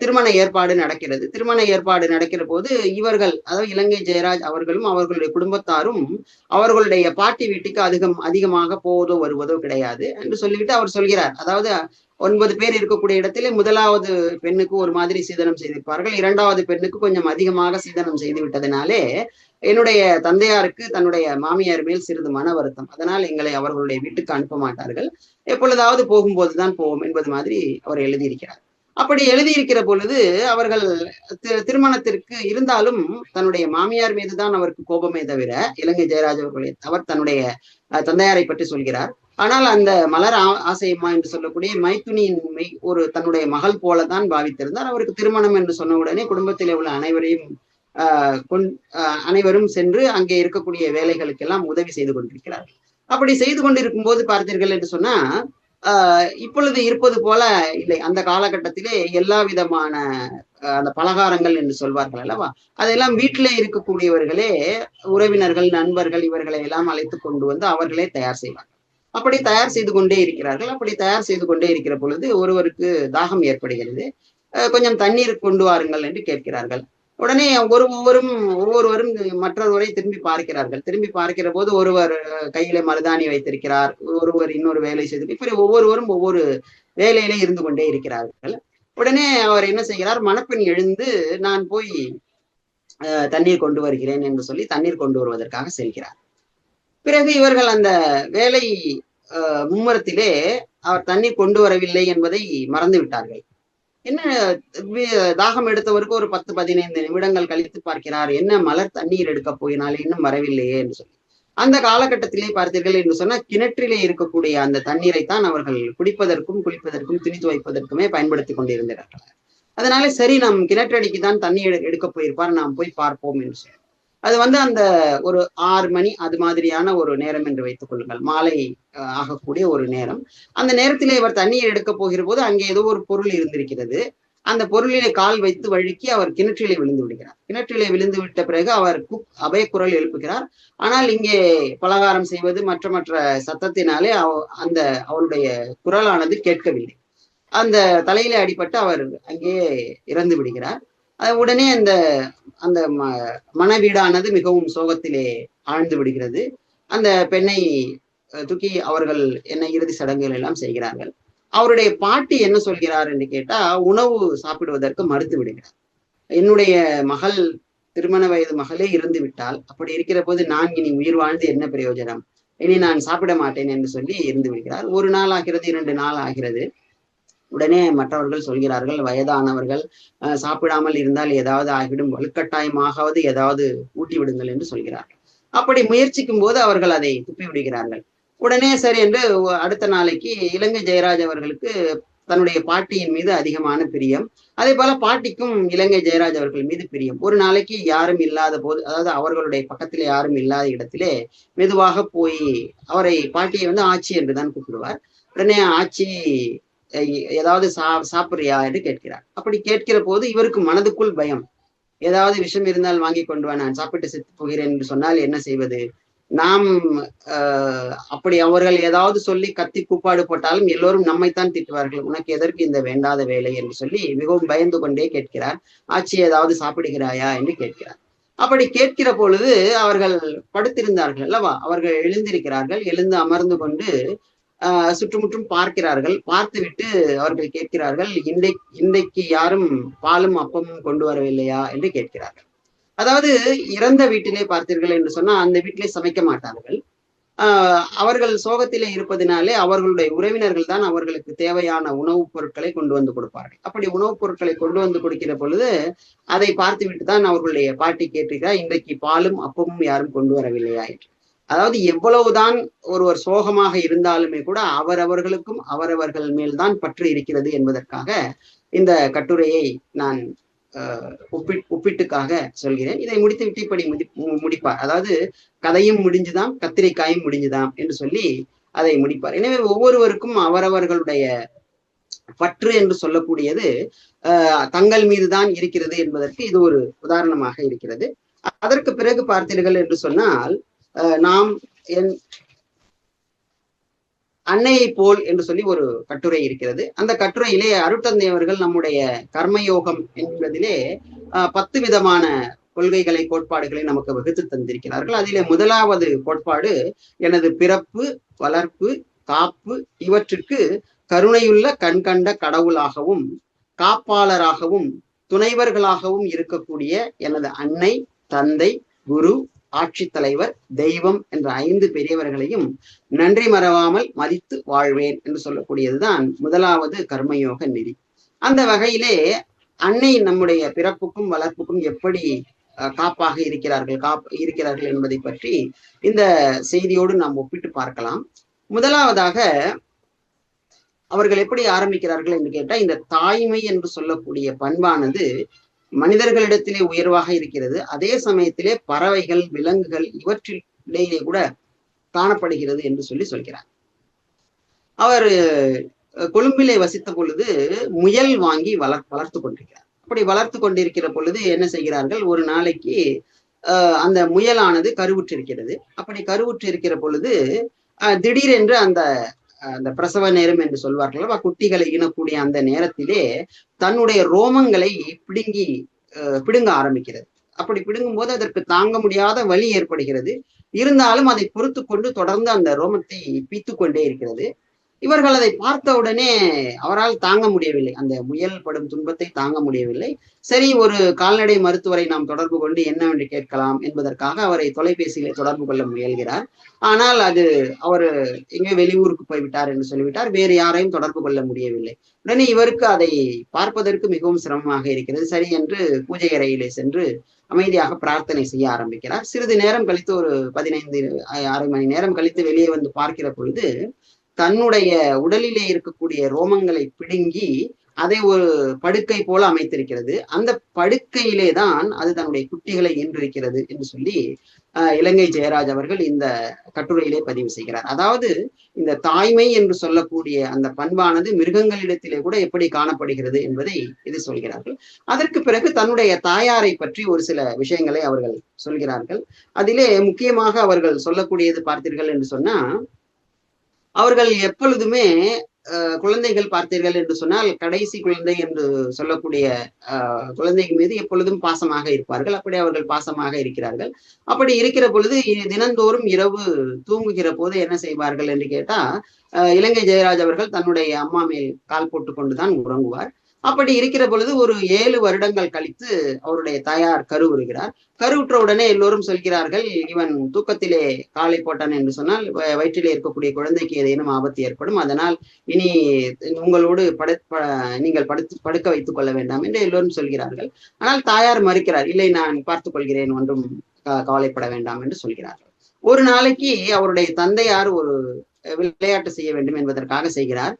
திருமண ஏற்பாடு நடக்கிறது. திருமண ஏற்பாடு நடக்கிற போது இவர்கள், அதாவது இலங்கை ஜெயராஜ் அவர்களும் அவர்களுடைய குடும்பத்தாரும் அவர்களுடைய பாட்டி வீட்டுக்கு அதிகமாக போவதோ வருவதோ கிடையாது என்று சொல்லிவிட்டு அவர் சொல்கிறார். அதாவது 9 பேர் இருக்கக்கூடிய இடத்திலே முதலாவது பெண்ணுக்கு ஒரு மாதிரி சீதனம் செய்திருப்பார்கள், 2வது பெண்ணுக்கு கொஞ்சம் அதிகமாக சீதனம் செய்து விட்டதினாலே என்னுடைய தந்தையாருக்கு தன்னுடைய மாமியார் மேல் சிறிது மன வருத்தம். அதனால் எங்களை அவர்களுடைய வீட்டுக்கு அனுப்ப மாட்டார்கள், எப்பொழுதாவது போகும்போதுதான் போவோம் என்பது மாதிரி அவர் எழுதியிருக்கிறார். அப்படி எழுதியிருக்கிற பொழுது அவர்கள் திருமணத்திற்கு இருந்தாலும் தன்னுடைய மாமியார் மீதுதான் அவருக்கு கோபமே தவிர, இலங்கை ஜெயராஜ் அவர் தன்னுடைய தந்தையாரை பற்றி சொல்கிறார். ஆனால் அந்த மலர் ஆசையம்மா என்று சொல்லக்கூடிய மைத்துனியின் ஒரு தன்னுடைய மகள் போலதான் பாவித்திருந்தார். அவருக்கு திருமணம் என்று சொன்ன உடனே குடும்பத்திலே உள்ள அனைவரும் சென்று அங்கே இருக்கக்கூடிய வேலைகளுக்கெல்லாம் உதவி செய்து கொண்டிருக்கிறார்கள். அப்படி செய்து கொண்டிருக்கும் போது பார்த்தீர்கள் என்று சொன்னா இப்பொழுது இருப்பது போல இல்லை. அந்த காலகட்டத்திலே எல்லா விதமான அந்த பலகாரங்கள் என்று சொல்வார்கள் அல்லவா, அதெல்லாம் வீட்டிலே இருக்கக்கூடியவர்களே, உறவினர்கள் நண்பர்கள் இவர்களை எல்லாம் அழைத்து கொண்டு வந்து அவர்களே தயார் செய்வார்கள். அப்படி தயார் செய்து கொண்டே இருக்கிறார்கள். அப்படி தயார் செய்து கொண்டே இருக்கிற பொழுது ஒருவருக்கு தாகம் ஏற்படுகிறது. கொஞ்சம் தண்ணீர் கொண்டு வாருங்கள் என்று கேட்கிறார்கள். உடனே ஒவ்வொருவரும் மற்றொருவரை திரும்பி பார்க்கிறார்கள். திரும்பி பார்க்கிற போது ஒருவர் கையில மருதாணி வைத்திருக்கிறார், ஒருவர் இன்னொரு வேலை செய்து, இப்படி ஒவ்வொருவரும் ஒவ்வொரு வேலையில இருந்து கொண்டே இருக்கிறார்கள். உடனே அவர் என்ன செய்கிறார், மணப்பெண் எழுந்து நான் போய் தண்ணீர் கொண்டு வருகிறேன் என்று சொல்லி தண்ணீர் கொண்டு வருவதற்காக செல்கிறார். பிறகு இவர்கள் அந்த வேலை மும்முரத்திலே அவர் தண்ணீர் கொண்டு வரவில்லை என்பதை மறந்து விட்டார்கள். என்ன தாகம் எடுத்தவருக்கு ஒரு 10-15 நிமிடங்கள் கழித்து பார்க்கிறார், என்ன மலர் தண்ணீர் எடுக்க போயினாலே இன்னும் வரவில்லையே என்று சொல்லி. அந்த காலகட்டத்திலே பார்த்தீர்கள் என்று சொன்னால் கிணற்றிலே இருக்கக்கூடிய அந்த தண்ணீரைத்தான் அவர்கள் குடிப்பதற்கும் குளிப்பதற்கும் துணி துவைப்பதற்குமே பயன்படுத்தி கொண்டிருந்தார்கள். அதனால சரி, நம் கிணற்றடிக்கு தான் தண்ணி எடுக்க போயிருப்பார், நாம் போய் பார்ப்போம் என்று சொல்லி. அது அந்த ஒரு 6 மணி அது மாதிரியான ஒரு நேரம் என்று வைத்துக் கொள்ளுங்கள், மாலை ஆகக்கூடிய ஒரு நேரம். அந்த நேரத்திலே இவர் தண்ணீர் எடுக்க போகிற போது அங்கே ஏதோ ஒரு பொருள் இருந்திருக்கிறது. அந்த பொருளிலே கால் வைத்து வழுக்கி அவர் கிணற்றிலே விழுந்து விடுகிறார். கிணற்றிலே விழுந்து விட்ட பிறகு அவர் அபய குரல் எழுப்புகிறார். ஆனால் இங்கே பலகாரம் செய்வது மற்ற சத்தத்தினாலே அந்த அவருடைய குரலானது கேட்கவில்லை. அந்த தலையிலே அடிபட்டு அவர் அங்கே இறந்து விடுகிறார். உடனே அந்த அந்த மணவீடானது மிகவும் சோகத்திலே ஆழ்ந்து விடுகிறது. அந்த பெண்ணை தூக்கி அவர்கள் என்ன இறுதி சடங்குகள் எல்லாம் செய்கிறார்கள். அவருடைய பாட்டி என்ன சொல்கிறார் என்று கேட்டா, உணவு சாப்பிடுவதற்கு மறுத்து விடுகிறார். என்னுடைய மகள், திருமண வயது மகளே இருந்து விட்டால், அப்படி இருக்கிற போது நான் இனி உயிர் வாழ்ந்து என்ன பிரயோஜனம், இனி நான் சாப்பிட மாட்டேன் என்று சொல்லி இருந்து விடுகிறார். 1 நாள் ஆகிறது, 2 நாள் ஆகிறது. உடனே மற்றவர்கள் சொல்கிறார்கள், வயதானவர்கள் சாப்பிடாமல் இருந்தால் ஏதாவது ஆகிவிடும், வலுக்கட்டாயமாகவது ஏதாவது ஊட்டி விடுங்கள் என்று சொல்கிறார்கள். அப்படி முயற்சிக்கும் போது அவர்கள் அதை துப்பி விடுகிறார்கள். உடனே சரி என்று அடுத்த நாளைக்கு இலங்கை ஜெயராஜ் அவர்களுக்கு தன்னுடைய பாட்டியின் மீது அதிகமான பிரியம், அதே போல பாட்டிக்கும் இலங்கை ஜெயராஜ் அவர்கள் மீது பிரியம். ஒரு நாளைக்கு யாரும் இல்லாத போது, அதாவது அவர்களுடைய பக்கத்திலே யாரும் இல்லாத இடத்திலே மெதுவாக போய் அவரை, பாட்டியை ஆச்சி என்றுதான் கூப்பிடுவார். உடனே ஆச்சி ஏதாவது சாப்பிடுறியா என்று கேட்கிறார். அப்படி கேட்கிற போது இவருக்கு மனதுக்குள் பயம், ஏதாவது விஷம் இருந்தால் வாங்கி கொண்டு வா, நான் சாப்பிட்டு செத்து போகிறேன் என்று சொன்னால் என்ன செய்வது, நாம் அப்படி அவர்கள் ஏதாவது சொல்லி கத்தி கூப்பாடு போட்டாலும் எல்லோரும் நம்மைத்தான் திட்டுவார்கள், உனக்கு எதற்கு இந்த வேண்டாத வேலை என்று சொல்லி மிகவும் பயந்து கொண்டே கேட்கிறார். ஆச்சி ஏதாவது சாப்பிடுகிறாயா என்று கேட்கிறார். அப்படி கேட்கிற பொழுது அவர்கள் படுத்திருந்தார்கள் அல்லவா, அவர்கள் எழுந்திருக்கிறார்கள். எழுந்து அமர்ந்து கொண்டு சுற்றுமுற்றும் பார்க்கிறார்கள். பார்த்துவிட்டு அவர்கள் கேட்கிறார்கள், இன்றைக்கு யாரும் பாலும் அப்பமும் கொண்டு வரவில்லையா என்று கேட்கிறார்கள். அதாவது இறந்த வீட்டிலே பார்த்தீர்கள் என்று சொன்னா அந்த வீட்டிலே சமைக்க மாட்டார்கள். அவர்கள் சோகத்திலே இருப்பதினாலே அவர்களுடைய உறவினர்கள் தான் அவர்களுக்கு தேவையான உணவுப் பொருட்களை கொண்டு வந்து கொடுப்பார்கள். அப்படி உணவுப் பொருட்களை கொண்டு வந்து கொடுக்கிற பொழுது அதை பார்த்துவிட்டு தான் அவர்களுடைய பாட்டி கேட்டிருக்கிறார், இன்றைக்கு பாலும் அப்பமும் யாரும் கொண்டு வரவில்லையா என்று. அதாவது எவ்வளவுதான் ஒருவர் சோகமாக இருந்தாலுமே கூட அவரவர்களுக்கும் அவரவர்கள் மேல்தான் பற்று இருக்கிறது என்பதற்காக இந்த கட்டுரையை நான் ஒப்பிட்டுக்காக சொல்கிறேன். இதை முடித்து விட்டு இப்படி முடிப்பார். அதாவது கதையும் முடிஞ்சுதாம், கத்திரிக்காயும் முடிஞ்சுதாம் என்று சொல்லி அதை முடிப்பார். எனவே ஒவ்வொருவருக்கும் அவரவர்களுடைய பற்று என்று சொல்லக்கூடியது தங்கள் மீதுதான் இருக்கிறது என்பதற்கு இது ஒரு உதாரணமாக இருக்கிறது. அதற்கு பிறகு பார்த்தீர்கள் என்று சொன்னால், நாம் அன்னையை போல் என்று சொல்லி ஒரு கட்டுரை இருக்கிறது. அந்த கட்டுரையிலே அருட்தந்தை அவர்கள் நம்முடைய கர்மயோகம் என்பதிலே 10 விதமான கொள்கைகளை, கோட்பாடுகளை நமக்கு வகுத்து தந்திருக்கிறார்கள். அதிலே முதலாவது கோட்பாடு, எனது பிறப்பு, வளர்ப்பு, காப்பு இவற்றுக்கு கருணையுள்ள கண்கண்ட கடவுளாகவும் காப்பாளராகவும் துணைவர்களாகவும் இருக்கக்கூடிய எனது அன்னை, தந்தை, குரு, ஆட்சி தலைவர், தெய்வம் என்ற 5 பெரியவர்களையும் நன்றி மறவாமல் மதித்து வாழ்வேன் என்று சொல்லக்கூடியதுதான் முதலாவது கர்மயோக நெறி. அந்த வகையிலே அன்னை நம்முடைய பிறப்புக்கும் வளர்ப்புக்கும் எப்படி காப்பாக இருக்கிறார்கள் என்பதை பற்றி இந்த செய்தியோடு நாம் ஒப்பிட்டு பார்க்கலாம். முதலாவதாக அவர்கள் எப்படி ஆரம்பிக்கிறார்கள் என்று கேட்டால், இந்த தாய்மை என்று சொல்லக்கூடிய பண்பானது மனிதர்களிடத்திலே உயர்வாக இருக்கிறது, அதே சமயத்திலே பறவைகள், விலங்குகள் இவற்றிலேயே கூட காணப்படுகிறது என்று சொல்கிறார். அவர் கொழும்பிலே வசித்த பொழுது முயல் வாங்கி வளர்த்து கொண்டிருக்கிறார். அப்படி வளர்த்து கொண்டிருக்கிற பொழுது என்ன செய்கிறார்கள், ஒரு நாளைக்கு அந்த முயலானது கருவுற்றிருக்கிறது. அப்படி கருவுற்றிருக்கிற பொழுது திடீரென்று அந்த அந்த பிரசவ நேரம் என்று சொல்வார்கள், குட்டிகளை ஈனக்கூடிய அந்த நேரத்திலே தன்னுடைய ரோமங்களை பிடுங்க ஆரம்பிக்கிறது. அப்படி பிடுங்கும் போது அதற்கு தாங்க முடியாத வலி ஏற்படுகிறது. இருந்தாலும் அதை பொறுத்து கொண்டு தொடர்ந்து அந்த ரோமத்தை பீத்து கொண்டே இருக்கிறது. இவர்கள் அதை பார்த்தவுடனே அவரால் தாங்க முடியவில்லை, அந்த முயல் படும் துன்பத்தை தாங்க முடியவில்லை. சரி, ஒரு கால்நடை மருத்துவரை நாம் தொடர்பு கொண்டு என்னவென்று கேட்கலாம் என்பதற்காக அவரை தொலைபேசியிலே தொடர்பு கொள்ள முயல்கிறார். ஆனால் அது அவர் எங்கே வெளியூருக்கு போய்விட்டார் என்று சொல்லிவிட்டார். வேறு யாரையும் தொடர்பு கொள்ள முடியவில்லை. உடனே இவருக்கு அதை பார்ப்பதற்கு மிகவும் சிரமமாக இருக்கிறது. சரி என்று பூஜை அறையிலே சென்று அமைதியாக பிரார்த்தனை செய்ய ஆரம்பிக்கிறார். சிறிது நேரம் கழித்து, ஒரு 15 அரை மணி நேரம் கழித்து வெளியே வந்து பார்க்கிற பொழுது தன்னுடைய உடலிலே இருக்கக்கூடிய ரோமங்களை பிடுங்கி அதை ஒரு படுக்கை போல அமைத்திருக்கிறது. அந்த படுக்கையிலே தான் அது தன்னுடைய குட்டிகளை ஈன்றிருக்கிறது என்று சொல்லி இலங்கை ஜெயராஜ் அவர்கள் இந்த கட்டுரையிலே பதிவு செய்கிறார். அதாவது இந்த தாய்மை என்று சொல்லக்கூடிய அந்த பண்பானது மிருகங்களிடத்திலே கூட எப்படி காணப்படுகிறது என்பதை இது சொல்கிறார்கள். அதற்கு பிறகு தன்னுடைய தாயாரை பற்றி ஒரு சில விஷயங்களை அவர்கள் சொல்கிறார்கள். அதிலே முக்கியமாக அவர்கள் சொல்லக்கூடியது பார்த்தீர்கள் என்று சொன்னா, அவர்கள் எப்பொழுதுமே குழந்தைகள் பார்த்தீர்கள் என்று சொன்னால் கடைசி குழந்தை என்று சொல்லக்கூடிய குழந்தைகள் மீது எப்பொழுதும் பாசமாக இருப்பார்கள். அப்படி அவர்கள் பாசமாக இருக்கிறார்கள். அப்படி இருக்கிற பொழுது தினந்தோறும் இரவு தூங்குகிற போது என்ன செய்வார்கள் என்று கேட்டா, இலங்கை ஜெயராஜ் அவர்கள் தன்னுடைய அம்மா மேல் கால் போட்டு கொண்டுதான் உறங்குவார். அப்படி இருக்கிற பொழுது ஒரு 7 வருடங்கள் கழித்து அவருடைய தாயார் கருவுறுகிறார். கருவுற்ற உடனே எல்லோரும் சொல்கிறார்கள், இவன் தூக்கத்திலே காலை போட்டான் என்று சொன்னால் வயிற்றிலே இருக்கக்கூடிய குழந்தைக்கு ஏதேனும் ஆபத்து ஏற்படும், அதனால் இனி உங்களோடு நீங்கள் படுக்க வைத்துக் கொள்ள வேண்டாம் என்று எல்லோரும் சொல்கிறார்கள். ஆனால் தாயார் மறுக்கிறார், இல்லை நான் பார்த்துக் கொள்கிறேன், ஒன்றும் கவலைப்பட வேண்டாம் என்று சொல்கிறார்கள். ஒரு நாளைக்கு அவருடைய தந்தையார் ஒரு விளையாட்டு செய்ய வேண்டும் என்பதற்காக செய்கிறார்.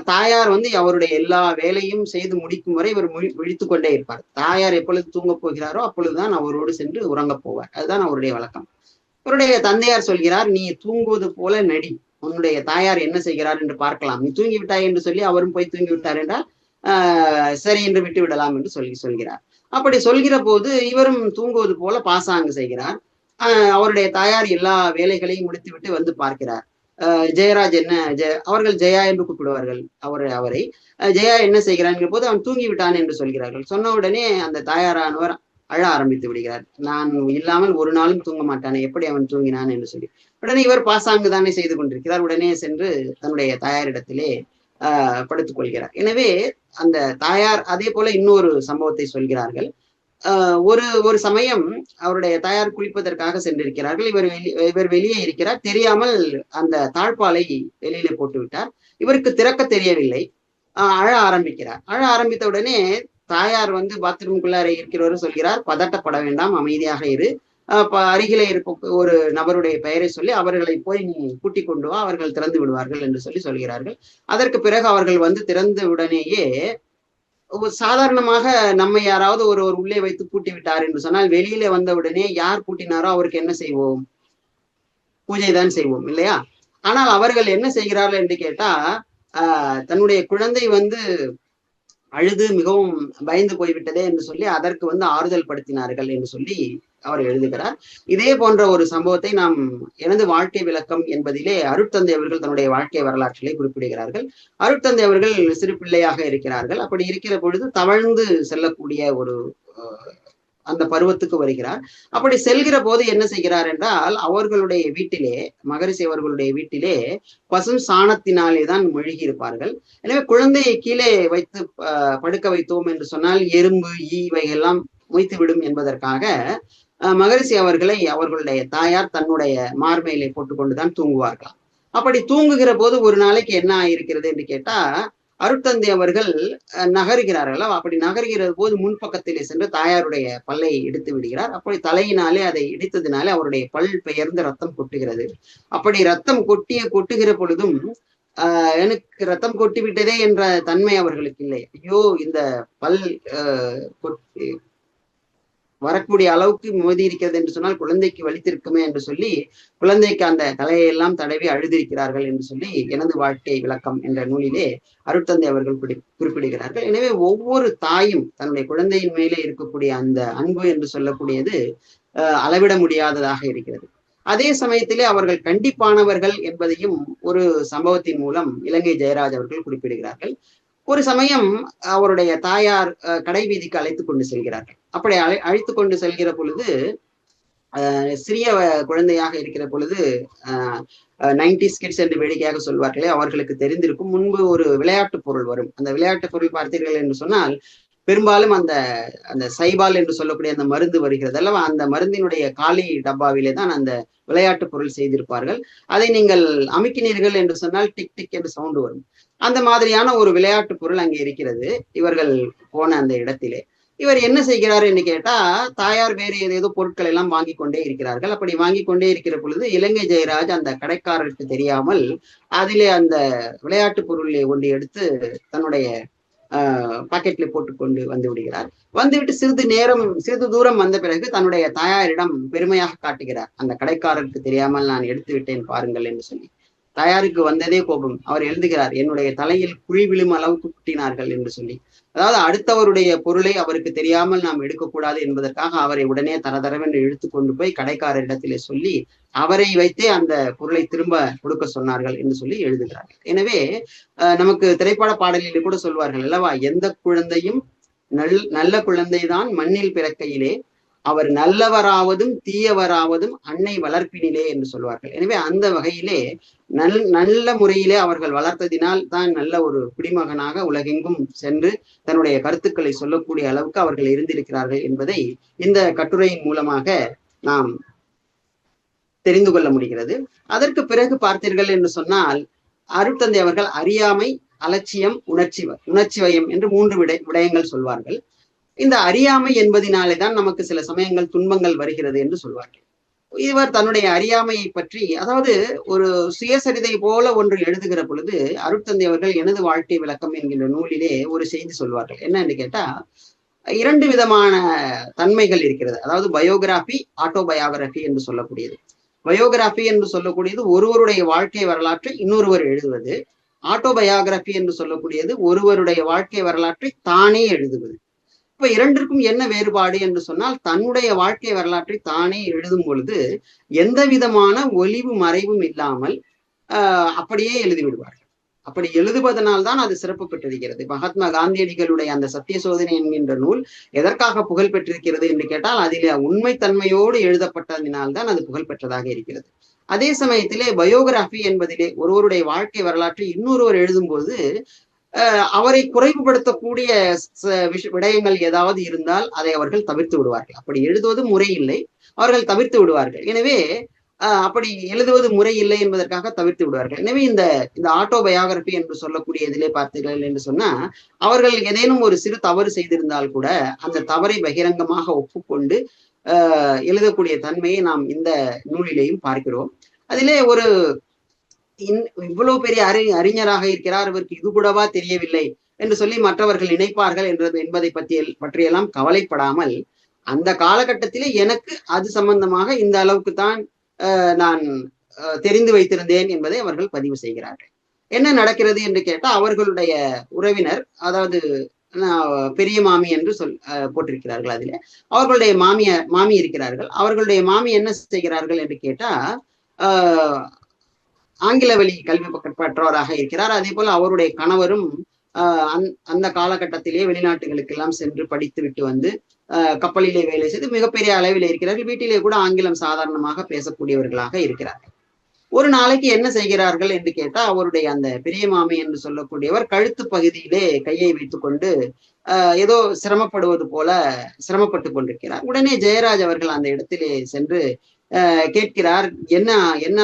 தாயார் அவருடைய எல்லா வேலையும் செய்து முடிக்கும் வரை இவர் விழித்துக் கொண்டே இருப்பார். தாயார் எப்பொழுது தூங்கப் போகிறாரோ அப்பொழுதுதான் அவரோடு சென்று உறங்கப் போவார். அதுதான் அவருடைய வழக்கம். அவருடைய தந்தையார் சொல்கிறார், நீ தூங்குவது போல நடி, உன்னுடைய தாயார் என்ன செய்கிறார் என்று பார்க்கலாம், நீ தூங்கி விட்டாய் என்று சொல்லி அவரும் போய் தூங்கி விட்டார் என்றால் சரி என்று விட்டு விடலாம் என்று சொல்கிறார். அப்படி சொல்கிற போது இவரும் தூங்குவது போல பாசாங்கு செய்கிறார். அவருடைய தாயார் எல்லா வேலைகளையும் முடித்துவிட்டு வந்து பார்க்கிறார். ஜெயராஜ் அவர்கள் ஜெயா என்று கூப்பிடுவார்கள் அவரை. ஜெயா என்ன செய்கிறான் போது அவன் தூங்கி விட்டான் என்று சொல்கிறார்கள். சொன்ன உடனே அந்த தாயாரானவர் அழ ஆரம்பித்து விடுகிறார். நான் இல்லாமல் ஒரு நாளும் தூங்க மாட்டானே, எப்படி அவன் தூங்கினான் என்று சொல்லி. உடனே இவர் பாசாங்கு தானே செய்து கொண்டிருக்கிறார். உடனே சென்று தன்னுடைய தாயாரிடத்திலே படுத்துக் கொள்கிறார். எனவே அந்த தாயார் அதே போல இன்னொரு சம்பவத்தை சொல்கிறார்கள். ஒரு சமயம் அவருடைய தாயார் குளிப்பதற்காக சென்றிருக்கிறார்கள். இவர் வெளியே இருக்கிறார். தெரியாமல் அந்த தாழ்பாலை வெளியிலே போட்டு விட்டார். இவருக்கு திறக்க தெரியவில்லை. அழ ஆரம்பிக்கிறார். அழ ஆரம்பித்த உடனே தாயார் பாத்ரூம்குள்ளார இருக்கிறவர் சொல்கிறார், பதட்டப்பட வேண்டாம், அமைதியாக இரு, அருகிலே இருக்க ஒரு நபருடைய பெயரை சொல்லி அவர்களை போய் நீ கூட்டிக் கொண்டு வா, அவர்கள் திறந்து விடுவார்கள் என்று சொல்கிறார்கள். அதற்கு பிறகு அவர்கள் திறந்த உடனேயே சாதாரணமாக நம்ம யாராவது ஒரு உள்ளே வைத்து பூட்டி விட்டார் என்று சொன்னால் வெளியிலே வந்த உடனே யார் பூட்டினாரோ அவருக்கு என்ன செய்வோம், பூஜை தான் செய்வோம் இல்லையா? ஆனால் அவர்கள் என்ன செய்கிறார்கள் என்று கேட்டா, தன்னுடைய குழந்தை அழுது மிகவும் பயந்து போய்விட்டதே என்று சொல்லி அதற்கு ஆறுதல் படுத்தினார்கள் என்று சொல்லி அவர் எழுதுகிறார். இதே போன்ற ஒரு சம்பவத்தை நாம் எனது வாழ்க்கை விளக்கம் என்பதிலே அருட்தந்தை அவர்கள் தன்னுடைய வாழ்க்கை வரலாற்றிலே குறிப்பிடுகிறார்கள். அருட்தந்தை அவர்கள் சிறு பிள்ளையாக இருக்கிறார்கள். அப்படி இருக்கிற பொழுது தவழ்ந்து செல்லக்கூடிய ஒரு அந்த பருவத்துக்கு வருகிறார். அப்படி செல்கிற போது என்ன செய்கிறார் என்றால், அவர்களுடைய வீட்டிலே, மகரிஷி அவர்களுடைய வீட்டிலே பசும் சாணத்தினாலே தான் மெழுகி இருப்பார்கள். எனவே குழந்தையை கீழே வைத்து படுக்க வைத்தோம் என்று சொன்னால் எறும்பு இவையெல்லாம் மொய்த்து விடும் என்பதற்காக மகரிஷி அவர்களை அவர்களுடைய தாயார் தன்னுடைய மார்பையிலே போட்டுக்கொண்டுதான் தூங்குவார்களாம். அப்படி தூங்குகிற போது ஒரு நாளைக்கு என்ன ஆயிருக்கிறது என்று கேட்டா, அருட்தந்தை அவர்கள் நகர்கிறார்கள். அப்படி நகர்கிற போது முன்பக்கத்திலே சென்று தாயாருடைய பல்லை இடித்து விடுகிறார். அப்படி தலையினாலே அதை இடித்ததினாலே அவருடைய பல் பெயர்ந்து ரத்தம் கொட்டுகிறது. அப்படி ரத்தம் கொட்டுகிற பொழுதும் எனக்கு ரத்தம் கொட்டி விட்டதே என்ற தன்மை அவர்களுக்கு இல்லை. ஐயோ, இந்த பல் வரக்கூடிய அளவுக்கு மோதி இருக்கிறது என்று சொன்னால் குழந்தைக்கு வலித்திருக்குமே என்று சொல்லி குழந்தைக்கு அந்த தலையெல்லாம் தடவி அழுதிருக்கிறார்கள் என்று சொல்லி எனது வாழ்க்கை விளக்கம் என்ற நூலிலே அருட்தந்தை அவர்கள் குறிப்பிடுகிறார்கள். எனவே ஒவ்வொரு தாயும் தன்னுடைய குழந்தையின் மேலே இருக்கக்கூடிய அந்த அன்பு என்று சொல்லக்கூடியது அளவிட முடியாததாக இருக்கிறது. அதே சமயத்திலே அவர்கள் கண்டிப்பானவர்கள் என்பதையும் ஒரு சம்பவத்தின் மூலம் இலங்கை ஜெயராஜ் அவர்கள் குறிப்பிடுகிறார்கள். ஒரு சமயம் அவருடைய தாயார் கடை வீதிக்கு அழைத்து கொண்டு செல்கிறார்கள். அப்படி அழைத்து கொண்டு செல்கிற பொழுது சிறிய குழந்தையாக இருக்கிற பொழுது 90s கிட்ஸ் என்று வேடிக்கையாக சொல்வார்களே, அவர்களுக்கு தெரிந்திருக்கும். முன்பு ஒரு விளையாட்டு பொருள் வரும். அந்த விளையாட்டு பொருள் பார்த்தீர்கள் என்று சொன்னால் பெரும்பாலும் அந்த அந்த சைபால் என்று சொல்லக்கூடிய அந்த மருந்து வருகிறது அல்லவா, அந்த மருந்தினுடைய காலி டப்பாவிலே தான் அந்த விளையாட்டு பொருள் செய்திருப்பார்கள். அதை நீங்கள் அமுக்கினீர்கள் என்று சொன்னால் டிக் டிக் என்று சவுண்டு வரும். அந்த மாதிரியான ஒரு விளையாட்டு பொருள் அங்கே இருக்கிறது. இவர்கள் போன அந்த இடத்திலே இவர் என்ன செய்கிறார் என்று கேட்டா, தாயார் வேறு ஏதேதோ பொருட்கள் எல்லாம் வாங்கி கொண்டே இருக்கிறார்கள். அப்படி வாங்கி கொண்டே இருக்கிற பொழுது இலங்கை ஜெயராஜ் அந்த கடைக்காரருக்கு தெரியாமல் அதிலே அந்த விளையாட்டு பொருளை ஒன்று எடுத்து தன்னுடைய பாக்கெட்ல போட்டுக்கொண்டு வந்து விடுகிறார். வந்துவிட்டு சிறிது தூரம் வந்த பிறகு தன்னுடைய தாயாரிடம் பெருமையாக காட்டுகிறார். அந்த கடைக்காரருக்கு தெரியாமல் நான் எடுத்து விட்டேன் பாருங்கள் என்று சொல்லி. தாயாருக்கு வந்ததே கோபம். அவர் எழுதுகிறார், என்னுடைய தலையில் குழி விழும் அளவுக்கு குட்டினார்கள் என்று சொல்லி. அதாவது அடுத்தவருடைய பொருளை அவருக்கு தெரியாமல் நாம் எடுக்கக்கூடாது என்பதற்காக அவரை உடனே தரதரவென்று இழுத்து கொண்டு போய் கடைக்காரரிடத்திலே சொல்லி அவரை வைத்தே அந்த பொருளை திரும்ப கொடுக்க சொன்னார்கள் என்று சொல்லி எழுதுகிறார்கள். எனவே நமக்கு திரைப்பட பாடலில் கூட சொல்வார்கள் அல்லவா, எந்த குழந்தையும் நல்ல குழந்தைதான் மண்ணில் பிறக்கையிலே, அவர் நல்லவராவதும் தீயவராவதும் அன்னை வளர்ப்பினிலே என்று சொல்வார்கள். எனவே அந்த வகையிலே நல்ல முறையிலே அவர்கள் வளர்த்ததினால் தான் நல்ல ஒரு குடிமகனாக உலகெங்கும் சென்று தன்னுடைய கருத்துக்களை சொல்லக்கூடிய அளவுக்கு அவர்கள் இருந்திருக்கிறார்கள் என்பதை இந்த கட்டுரையின் மூலமாக நாம் தெரிந்து கொள்ள முடிகிறது. அதற்கு பிறகு பார்த்தீர்கள் என்று சொன்னால் அருட்தந்தை அவர்கள் அறியாமை, அலட்சியம், உணர்ச்சி வயம் என்று 3 விடயங்கள் சொல்வார்கள். இந்த அறியாமை என்பதினாலே தான் நமக்கு சில சமயங்கள் துன்பங்கள் வருகிறது என்று சொல்வார்கள். இவர் தன்னுடைய அறியாமையை பற்றி, அதாவது ஒரு சுயசரிதை போல ஒன்று எழுதுகிற பொழுது அருட்தந்தை அவர்கள் எனது வாழ்க்கை விளக்கம் என்கின்ற நூலிலே ஒரு செய்தி சொல்வார்கள். என்ன என்று கேட்டா, 2 விதமான தன்மைகள் இருக்கிறது. அதாவது பயோகிராபி, ஆட்டோபயோகிராபி என்று சொல்லக்கூடியது. பயோகிராபி என்று சொல்லக்கூடியது ஒருவருடைய வாழ்க்கை வரலாற்றை இன்னொருவர் எழுதுவது. ஆட்டோபயோகிராபி என்று சொல்லக்கூடியது ஒருவருடைய வாழ்க்கை வரலாற்றை தானே எழுதுவது. இப்ப 2ற்கும் என்ன வேறுபாடு என்று சொன்னால், தன்னுடைய வாழ்க்கை வரலாற்றை தானே எழுதும் பொழுது எந்த விதமான ஒளிவு மறைவும் இல்லாமல் அப்படியே எழுதிவிடுவார்கள். அப்படி எழுதுவதனால்தான் அது சிறப்பு பெற்றிருக்கிறது. மகாத்மா காந்தியடிகளுடைய அந்த சத்திய சோதனை என்கின்ற நூல் எதற்காக புகழ் பெற்றிருக்கிறது என்று கேட்டால், அதிலே உண்மைத்தன்மையோடு எழுதப்பட்டதினால்தான் அது புகழ் பெற்றதாக இருக்கிறது. அதே சமயத்திலே பயோகிராபி என்பதிலே ஒருவருடைய வாழ்க்கை வரலாற்றை இன்னொருவர் எழுதும்போது அவரை குறைவுபடுத்தக்கூடிய விடயங்கள் ஏதாவது இருந்தால் அதை அவர்கள் தவிர்த்து விடுவார்கள். அப்படி எழுதுவது முறை இல்லை, அவர்கள் தவிர்த்து விடுவார்கள். எனவே அப்படி எழுதுவது முறை இல்லை என்பதற்காக தவிர்த்து விடுவார்கள். எனவே இந்த ஆட்டோபயோகிராபி என்று சொல்லக்கூடிய இதிலே பார்த்தீர்கள் என்று சொன்னா, அவர்கள் ஏதேனும் ஒரு சிறு தவறு செய்திருந்தால் கூட அந்த தவறை பகிரங்கமாக ஒப்புக்கொண்டு எழுதக்கூடிய தன்மையை நாம் இந்த நூலிலேயும் பார்க்கிறோம். அதிலே ஒரு இவ்வளவு பெரிய அறிஞராக இருக்கிறார், இவருக்கு இது கூடவா தெரியவில்லை என்று சொல்லி மற்றவர்கள் நினைப்பார்கள் என்பதை பற்றியெல்லாம் கவலைப்படாமல், அந்த காலகட்டத்திலே எனக்கு அது சம்பந்தமாக இந்த அளவுக்கு தான் நான் தெரிந்து வைத்திருந்தேன் என்பதை அவர்கள் பதிவு செய்கிறார்கள். என்ன நடக்கிறது என்று கேட்டால், அவர்களுடைய உறவினர், அதாவது பெரிய மாமி என்று போட்டிருக்கிறார்கள். அதிலே அவர்களுடைய மாமி இருக்கிறார்கள். அவர்களுடைய மாமி என்ன செய்கிறார்கள் என்று கேட்டா, ஆங்கில வழி கல்வி பெற்றவராக இருக்கிறார். அதே போல அவருடைய கணவரும் அந்த காலகட்டத்திலே வெளிநாட்டுகளுக்கு எல்லாம் சென்று படித்து விட்டு வந்து கப்பலிலே வேலை செய்து மிகப்பெரிய அளவில் இருக்கிறார்கள். வீட்டிலே கூட ஆங்கிலம் சாதாரணமாக பேசக்கூடியவர்களாக இருக்கிறார்கள். ஒரு நாளைக்கு என்ன செய்கிறார்கள் என்று கேட்டா, அவருடைய அந்த பெரிய மாமி என்று சொல்லக்கூடியவர் கழுத்து பகுதியிலே கையை வைத்துக் கொண்டு ஏதோ சிரமப்படுவது போல சிரமப்பட்டு கொண்டிருக்கிறார். உடனே ஜெயராஜ் அவர்கள் அந்த இடத்திலே சென்று கேட்கிறார், என்ன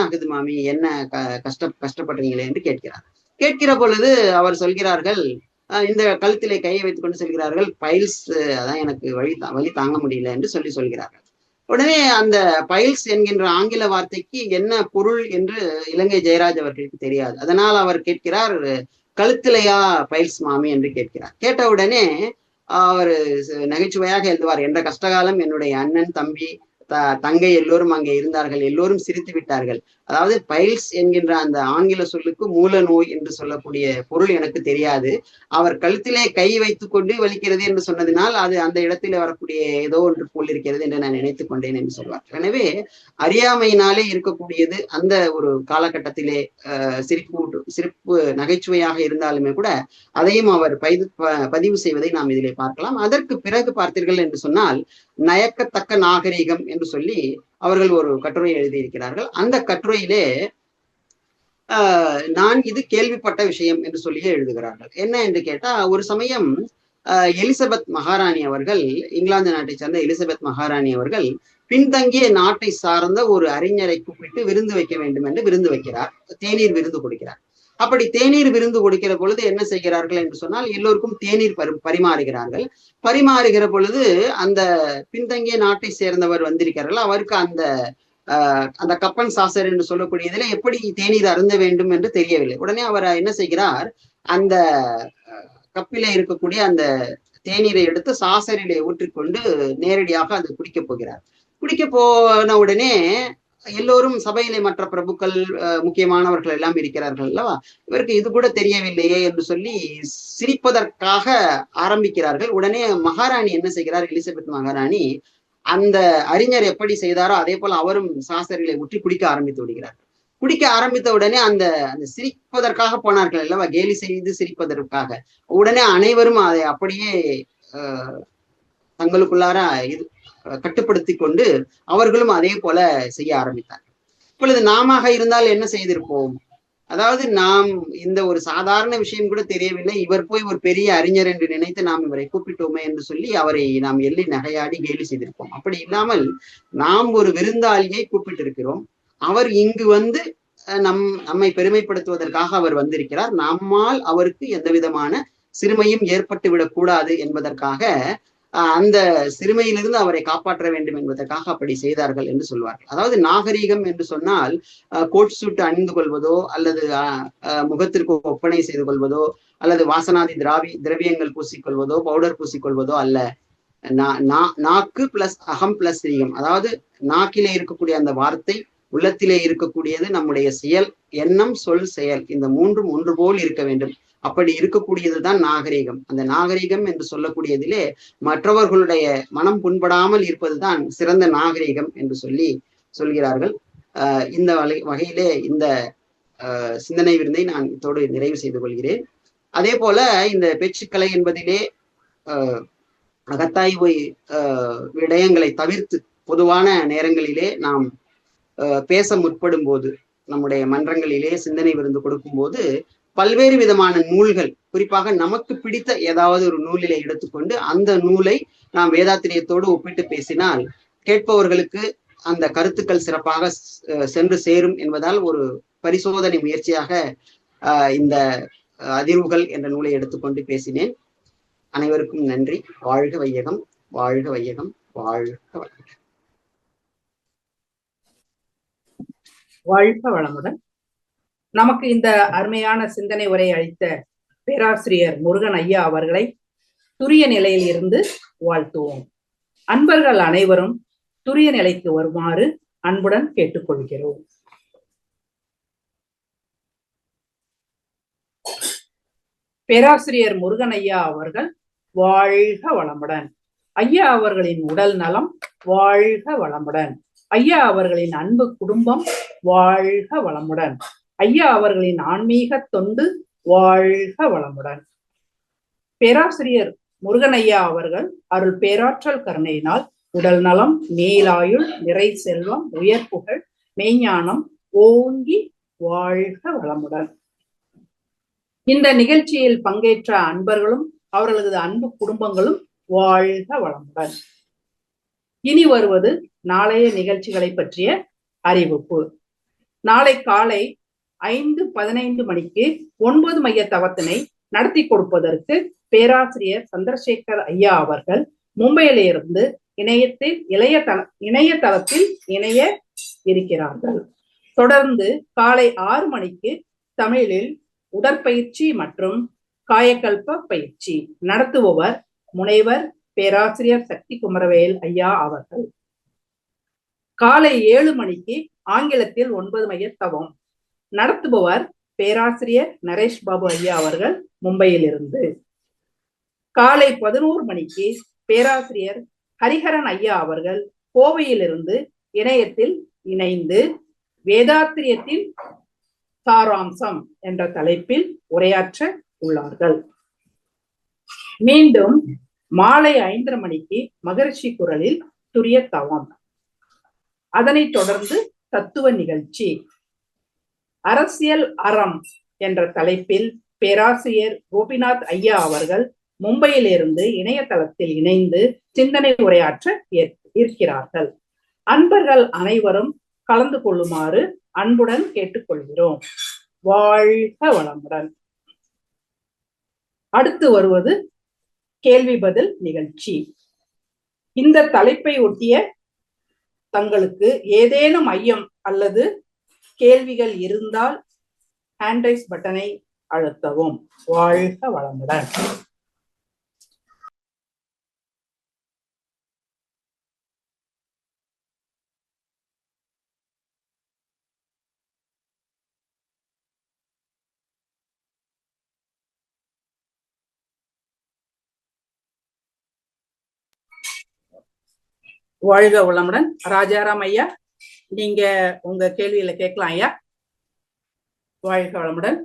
ஆகுது மாமி, என்ன கஷ்டப்படுறீங்களே என்று கேட்கிறார். கேட்கிற பொழுது அவர் சொல்கிறார்கள், இந்த கழுத்திலே கையை வைத்துக் கொண்டு சொல்கிறார்கள், பைல்ஸ், அதான் எனக்கு வலி தாங்க முடியல என்று சொல்கிறார்கள். உடனே அந்த பைல்ஸ் என்கின்ற ஆங்கில வார்த்தைக்கு என்ன பொருள் என்று இலங்கை ஜெயராஜ் அவர்களுக்கு தெரியாது. அதனால் அவர் கேட்கிறார், கழுத்திலையா பைல்ஸ் மாமி என்று கேட்கிறார். கேட்ட உடனே அவர் நகைச்சுவையாக எழுதுவார். என்ற கஷ்டகாலம் என்னுடைய அண்ணன், தம்பி, தங்கை எல்லோரும் அங்கே இருந்தார்கள், எல்லோரும் சிரித்து விட்டார்கள். அதாவது பைல்ஸ் என்கின்ற அந்த ஆங்கில சொல்லுக்கு மூல நோய் என்று சொல்லக்கூடிய பொருள் எனக்கு தெரியாது. அவர் கழுத்திலே கை வைத்துக் கொண்டு வலிக்கிறது என்று சொன்னதினால் அது அந்த இடத்திலே வரக்கூடிய ஏதோ ஒன்று போல் இருக்கிறது என்று நான் நினைத்துக் கொண்டேன் என்று சொல்வார். எனவே அறியாமையினாலே இருக்கக்கூடியது அந்த ஒரு காலகட்டத்திலே சிரிப்பு நகைச்சுவையாக இருந்தாலுமே கூட அதையும் அவர் பதிவு செய்வதை நாம் இதிலே பார்க்கலாம். அதற்கு பிறகு பார்த்தீர்கள் என்று சொன்னால் நயக்கத்தக்க நாகரிகம் என்று சொல்லி அவர்கள் ஒரு கட்டுரை எழுதியிருக்கிறார்கள். அந்த கட்டுரையிலே நான் இது கேள்விப்பட்ட விஷயம் என்று சொல்லியே எழுதுகிறார்கள். என்ன என்று கேட்டா, ஒரு சமயம் எலிசபெத் மகாராணி அவர்கள், இங்கிலாந்து நாட்டை சேர்ந்த எலிசபெத் மகாராணி அவர்கள் பின்தங்கிய நாட்டை சார்ந்த ஒரு அறிஞரை கூப்பிட்டு விருந்து வைக்க வேண்டும் என்று விருந்து வைக்கிறார். தேநீர் விருந்து கொடுக்கிறார். அப்படி தேநீர் விருந்து கொடுக்கிற பொழுது என்ன செய்கிறார்கள் என்று சொன்னால், எல்லோருக்கும் தேநீர் பரிமாறுகிறார்கள். பரிமாறுகிற பொழுது அந்த பின்தங்கிய நாட்டை சேர்ந்தவர் வந்திருக்கிறார்கள். அவருக்கு அந்த கப்பன் சாசர் என்று சொல்லக்கூடியதுல எப்படி தேநீர் அருந்த வேண்டும் என்று தெரியவில்லை. உடனே அவர் என்ன செய்கிறார், அந்த கப்பிலே இருக்கக்கூடிய அந்த தேநீரை எடுத்து சாசரிலே ஊற்றிக்கொண்டு நேரடியாக அது குடிக்க போகிறார். குடிக்க போன உடனே எல்லோரும் சபையிலே மற்ற பிரபுக்கள், முக்கியமானவர்கள் எல்லாம் இருக்கிறார்கள் அல்லவா, இவருக்கு இது கூட தெரியவில்லையே என்று சொல்லி சிரிப்பதற்காக ஆரம்பிக்கிறார்கள். உடனே மகாராணி என்ன செய்கிறார், எலிசபெத் மகாராணி அந்த அறிஞர் எப்படி செய்தாரோ அதே போல அவரும் சாசரிலே ஊற்றி குடிக்க ஆரம்பித்து விடுகிறார். குடிக்க ஆரம்பித்த உடனே அந்த சிரிப்பதற்காக போனார்கள் அல்லவா, கேலி செய்து சிரிப்பதற்காக, உடனே அனைவரும் அதை அப்படியே தங்களுக்குள்ளார கட்டுப்படுத்தி கொண்டு அவர்களும் அதே போல செய்ய ஆரம்பித்தார். இப்பொழுது நாம இருந்தால் என்ன செய்திருப்போம்? அதாவது நாம் இந்த ஒரு சாதாரண விஷயம் கூட தெரியவில்லை, இவர் போய் ஒரு பெரிய அறிஞர் என்று நினைத்து நாம் இவரை கூப்பிட்டோமே என்று சொல்லி அவரை நாம் எள்ளி நகையாடி கேலி செய்திருப்போம். அப்படி இல்லாமல் நாம் ஒரு விருந்தாளியை கூப்பிட்டு இருக்கிறோம். அவர் இங்கு வந்து நம்மை பெருமைப்படுத்துவதற்காக அவர் வந்திருக்கிறார். நம்மால் அவருக்கு எந்த விதமான சிறுமையும் ஏற்பட்டு விடக்கூடாது என்பதற்காக, அந்த சிறுமையிலிருந்து அவரை காப்பாற்ற வேண்டும் என்பதற்காக அப்படி செய்தார்கள் என்று சொல்வார்கள். அதாவது நாகரீகம் என்று சொன்னால் கோட் சூட் அணிந்து கொள்வதோ, அல்லது முகத்திற்கு ஒப்பனை செய்து கொள்வதோ, அல்லது வாசனாதி திரவியங்கள் பூசிக்கொள்வதோ, பவுடர் பூசிக்கொள்வதோ அல்ல. நாக்கு பிளஸ் அகம் பிளஸ் ரீகம், அதாவது நாக்கிலே இருக்கக்கூடிய அந்த வார்த்தை, உள்ளத்திலே இருக்கக்கூடியது நம்முடைய செயல், எண்ணம், சொல், செயல், இந்த மூன்றும் ஒன்று போல் இருக்க வேண்டும். அப்படி இருக்கக்கூடியதுதான் நாகரீகம். அந்த நாகரீகம் என்று சொல்லக்கூடியதிலே மற்றவர்களுடைய மனம் புண்படாமல் இருப்பதுதான் சிறந்த நாகரீகம் என்று சொல்கிறார்கள். இந்த வகையிலே இந்த சிந்தனை விருந்தை நான் இதோடு நிறைவு செய்து கொள்கிறேன். அதே போல இந்த பேச்சுக்கலை என்பதிலே அகத்தாய்வு விடயங்களை தவிர்த்து பொதுவான நேரங்களிலே நாம் பேச முற்படும் போது, நம்முடைய மன்றங்களிலே சிந்தனை விருந்து கொடுக்கும் போது பல்வேறு விதமான நூல்கள், குறிப்பாக நமக்கு பிடித்த ஏதாவது ஒரு நூலிலே எடுத்துக்கொண்டு அந்த நூலை நாம் வேதாத்திரியத்தோடு ஒப்பிட்டு பேசினால் கேட்பவர்களுக்கு அந்த கருத்துக்கள் சிறப்பாக சென்று சேரும் என்பதால் ஒரு பரிசோதனை முயற்சியாக இந்த அதிர்வுகள் என்ற நூலை எடுத்துக்கொண்டு பேசினேன். அனைவருக்கும் நன்றி. வாழ்க வையகம், வாழ்க வையகம், வாழ்க வளமுடன். வாழ்க வளமுடன். நமக்கு இந்த அருமையான சிந்தனை உரை அளித்த பேராசிரியர் முருகன் ஐயா அவர்களை துரிய நிலையில் இருந்து வாழ்த்துவோம். அன்பர்கள் அனைவரும் துரிய நிலைக்கு வருமாறு அன்புடன் கேட்டுக்கொள்கிறோம். பேராசிரியர் முருகன் ஐயா அவர்கள் வாழ்க வளமுடன். ஐயா அவர்களின் உடல் நலம் வாழ்க வளமுடன். ஐயா அவர்களின் அன்பு குடும்பம் வாழ்க வளமுடன். ஐயா அவர்களின் ஆன்மீக தொண்டு வாழ்க வளமுடன். பேராசிரியர் முருகன் ஐயா அவர்கள் அருள் பேராற்றல் கருணையினால் உடல் நலம், மேலாயுள், நிறை செல்வம், உயர் புகழ், மெய்ஞானம் ஓங்கி வாழ்க வளமுடன். இந்த நிகழ்ச்சியில் பங்கேற்ற அன்பர்களும் அவர்களது அன்பு குடும்பங்களும் வாழ்க வளமுடன். இனி வருவது நாளைய நிகழ்ச்சிகளை பற்றிய அறிவிப்பு. நாளை காலை 5:15 மணிக்கு 9 மைய தவத்தினை நடத்தி கொடுப்பதற்கு பேராசிரியர் சந்திரசேகர் ஐயா அவர்கள் மும்பையிலிருந்து இணையதளத்தில் இணைய இருக்கிறார்கள். தொடர்ந்து காலை 6 மணிக்கு தமிழில் உடற்பயிற்சி மற்றும் காயக்கல்ப பயிற்சி நடத்துபவர் முனைவர் பேராசிரியர் சக்தி குமரவேல் ஐயா அவர்கள். காலை 7 மணிக்கு ஆங்கிலத்தில் 9 மைய தவம் நடத்துபவர் பேராசிரியர் நரேஷ் பாபு ஐயா அவர்கள் மும்பையில் இருந்து. காலை 11 மணிக்கு பேராசிரியர் ஹரிஹரன் ஐயா அவர்கள் கோவையிலிருந்து இணையத்தில் இணைந்து வேதாத்திரியத்தின் சாராம்சம் என்ற தலைப்பில் உரையாற்ற உள்ளார்கள். மீண்டும் மாலை 5:30 மணிக்கு மகரிஷி குரலில் துரிய தவம். அதனைத் தொடர்ந்து தத்துவ நிகழ்ச்சி. அரசியல் அறம் என்ற தலைப்பில் பேராசிரியர் கோபிநாத் ஐயா அவர்கள் மும்பையிலிருந்து இணையதளத்தில் இணைந்து சிந்தனை உரையாற்ற இருக்கிறார்கள். அன்பர்கள் அனைவரும் கலந்து கொள்ளுமாறு அன்புடன் கேட்டுக்கொள்கிறோம். வாழ்க வளமுடன். அடுத்து வருவது கேள்வி பதில் நிகழ்ச்சி. இந்த தலைப்பை ஒட்டிய தங்களுக்கு ஏதேனும் ஐயம் அல்லது கேள்விகள் இருந்தால் ஹேண்ட் ரைஸ் பட்டனை அழுத்தவும். வாழ்க வளமுடன். வாழ்க வளமுடன். ராஜாராம் ஐயா, நீங்க உங்க கேள்வியில கேட்கலாம் ஐயா. வாழ்க வளமுடன்.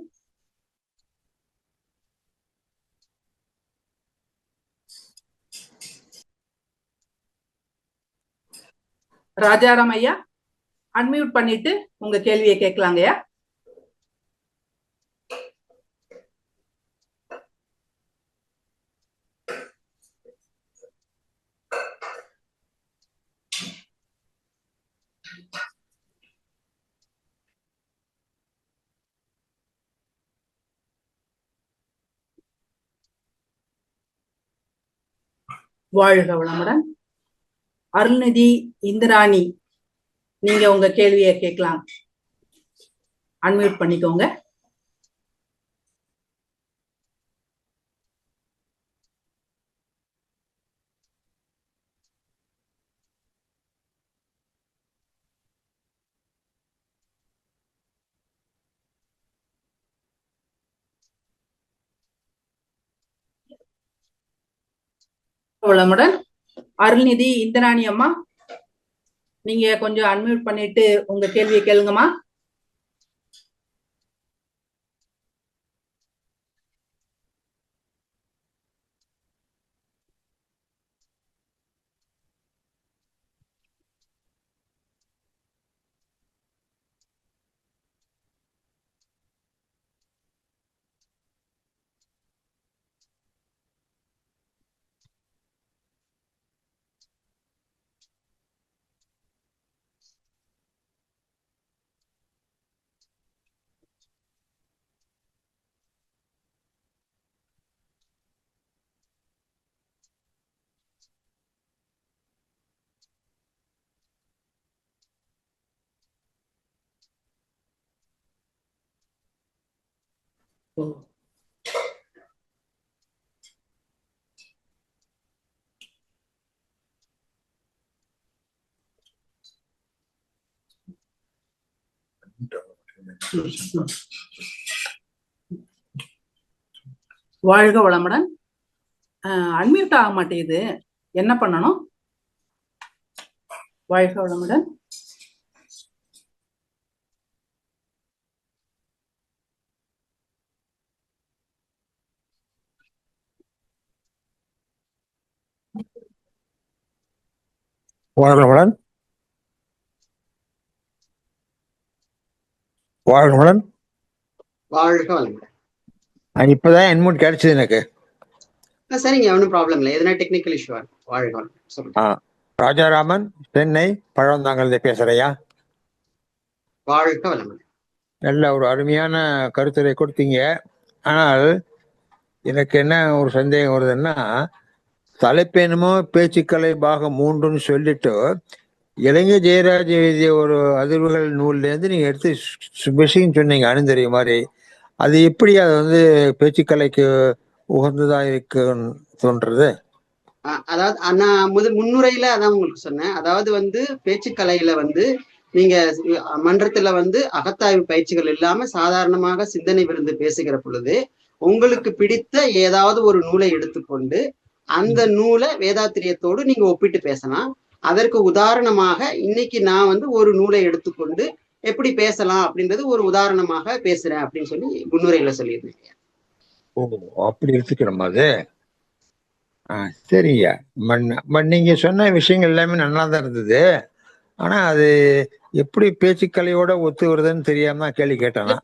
ராஜாராம் ஐயா, அன்மியூட் பண்ணிட்டு உங்க கேள்வியை கேட்கலாங்கய்யா. வாழ்க வளமுடன். அருள்நிதி இந்திராணி, நீங்க உங்க கேள்வியை கேட்கலாம். அன்மியூட் பண்ணிக்கோங்க. வளமுடன். அருள்நிதி இந்திராணி அம்மா, நீங்க கொஞ்சம் அன்மியூட் பண்ணிட்டு உங்க கேள்வியை கேளுங்கம்மா. வாழ்க வளமுடன். அன்மியூட் ஆக மாட்டேங்குது, என்ன பண்ணணும்? வாழ்க வளமுடன். வாழ்க வளமுடன். வாழ்க வளமுடன். இப்பதான் என்மூட் கிடைச்சது எனக்கு. சரிங்க, ஒன்றும் ப்ராப்ளம் இல்லை. எதனா டெக்னிக்கல் இஷ்யூ. வாழ்க வளமுடன். ராஜாராமன், சென்னை பழவந்தாங்கல்ல பேசுறையா. வாழ்க வளமுடன். நல்ல ஒரு அருமையான கருத்துரை கொடுத்தீங்க. ஆனால் எனக்கு என்ன ஒரு சந்தேகம் வருதுன்னா, தலைப்பேனுமோ பேச்சுக்கலை பாகம் 3ன்னு சொல்லிட்டு இளைஞர் ஜெயராஜ் எழுதிய ஒரு அதிர்வுகள் நூல்ல இருந்து நீங்க எடுத்து விஷயம் சொன்னீங்க, அணுந்தறிய மாதிரி. அது எப்படி அது பேச்சுக்கலைக்கு உகந்ததா இருக்குன்னு தோன்றது? அதாவது நான் முன்னுரையில அதான் உங்களுக்கு சொன்னேன். அதாவது பேச்சுக்கலையில நீங்க மன்றத்துல அகத்தாய்வு பயிற்சிகள் இல்லாம சாதாரணமாக சிந்தனை விருந்து பேசுகிற பொழுது உங்களுக்கு பிடித்த ஏதாவது ஒரு நூலை எடுத்துக்கொண்டு அந்த நூலை வேதாத்திரியத்தோடு நீங்க ஒப்பிட்டு பேசலாம். அதற்கு உதாரணமாக இன்னைக்கு நான் ஒரு நூலை எடுத்துக்கொண்டு எப்படி பேசலாம் அப்படின்றது ஒரு உதாரணமாக பேசுறேன் அப்படின்னு சொல்லி முன்னுரையில சொல்லியிருந்தேன். ஓ, அப்படி எடுத்துக்கிறோம் அது. சரிங்க. நீங்க சொன்ன விஷயங்கள் எல்லாமே நல்லா தான் இருந்தது. ஆனா அது எப்படி பேச்சுக்கலையோட ஒத்து வருதுன்னு தெரியாம கேள்வி கேட்டானா?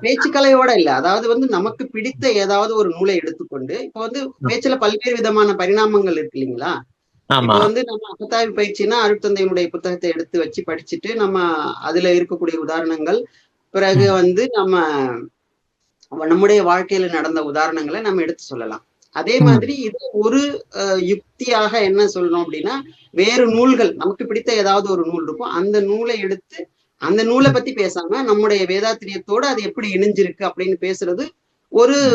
பேச்சுக்கலையோட இல்ல, அதாவது நமக்கு பிடித்த ஏதாவது ஒரு நூலை எடுத்துக்கொண்டு இப்போ பேச்சுல பல்வேறு விதமான பரிணாமங்கள் இருக்கு இல்லைங்களா? இப்போ நம்ம அகத்தாய்வு பயிற்சினா அருட்தந்தையினுடைய புத்தகத்தை எடுத்து வச்சு படிச்சுட்டு நம்ம அதுல இருக்கக்கூடிய உதாரணங்கள், பிறகு நம்ம நம்முடைய வாழ்க்கையில நடந்த உதாரணங்களை நம்ம எடுத்து சொல்லலாம். அதே மாதிரி இது ஒரு யுக்தியாக என்ன சொல்லணும் அப்படின்னா, வேறு நூல்கள் நமக்கு பிடித்த ஏதாவது ஒரு நூல் இருக்கும், அந்த நூலை எடுத்து அந்த நூலை பத்தி பேசாம நம்முடைய வேதாத்திரியத்தோடு அது எப்படி இணைஞ்சிருக்கு அப்படின்னு பேசுறது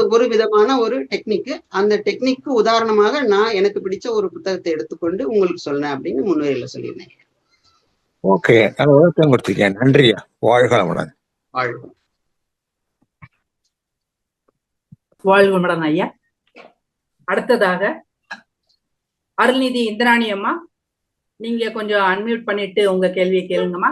ஒரு விதமான ஒரு டெக்னிக். அந்த டெக்னிக்கு உதாரணமாக நான் எனக்கு பிடிச்ச ஒரு புத்தகத்தை எடுத்துக்கொண்டு உங்களுக்கு சொன்னேன் அப்படின்னு முன்னுரையில சொல்லியிருந்தேன். ஓகே, கொடுத்துருக்கேன். நன்றியா. வாழ்க வளமுடன். வாழ்க. வாழ்க வளமுடன் ஐயா. அடுத்ததாக அருள்நிதி இந்திராணி அம்மா, நீங்க கொஞ்சம் அன்மியூட் பண்ணிட்டு உங்க கேள்வியை கேளுங்கம்மா.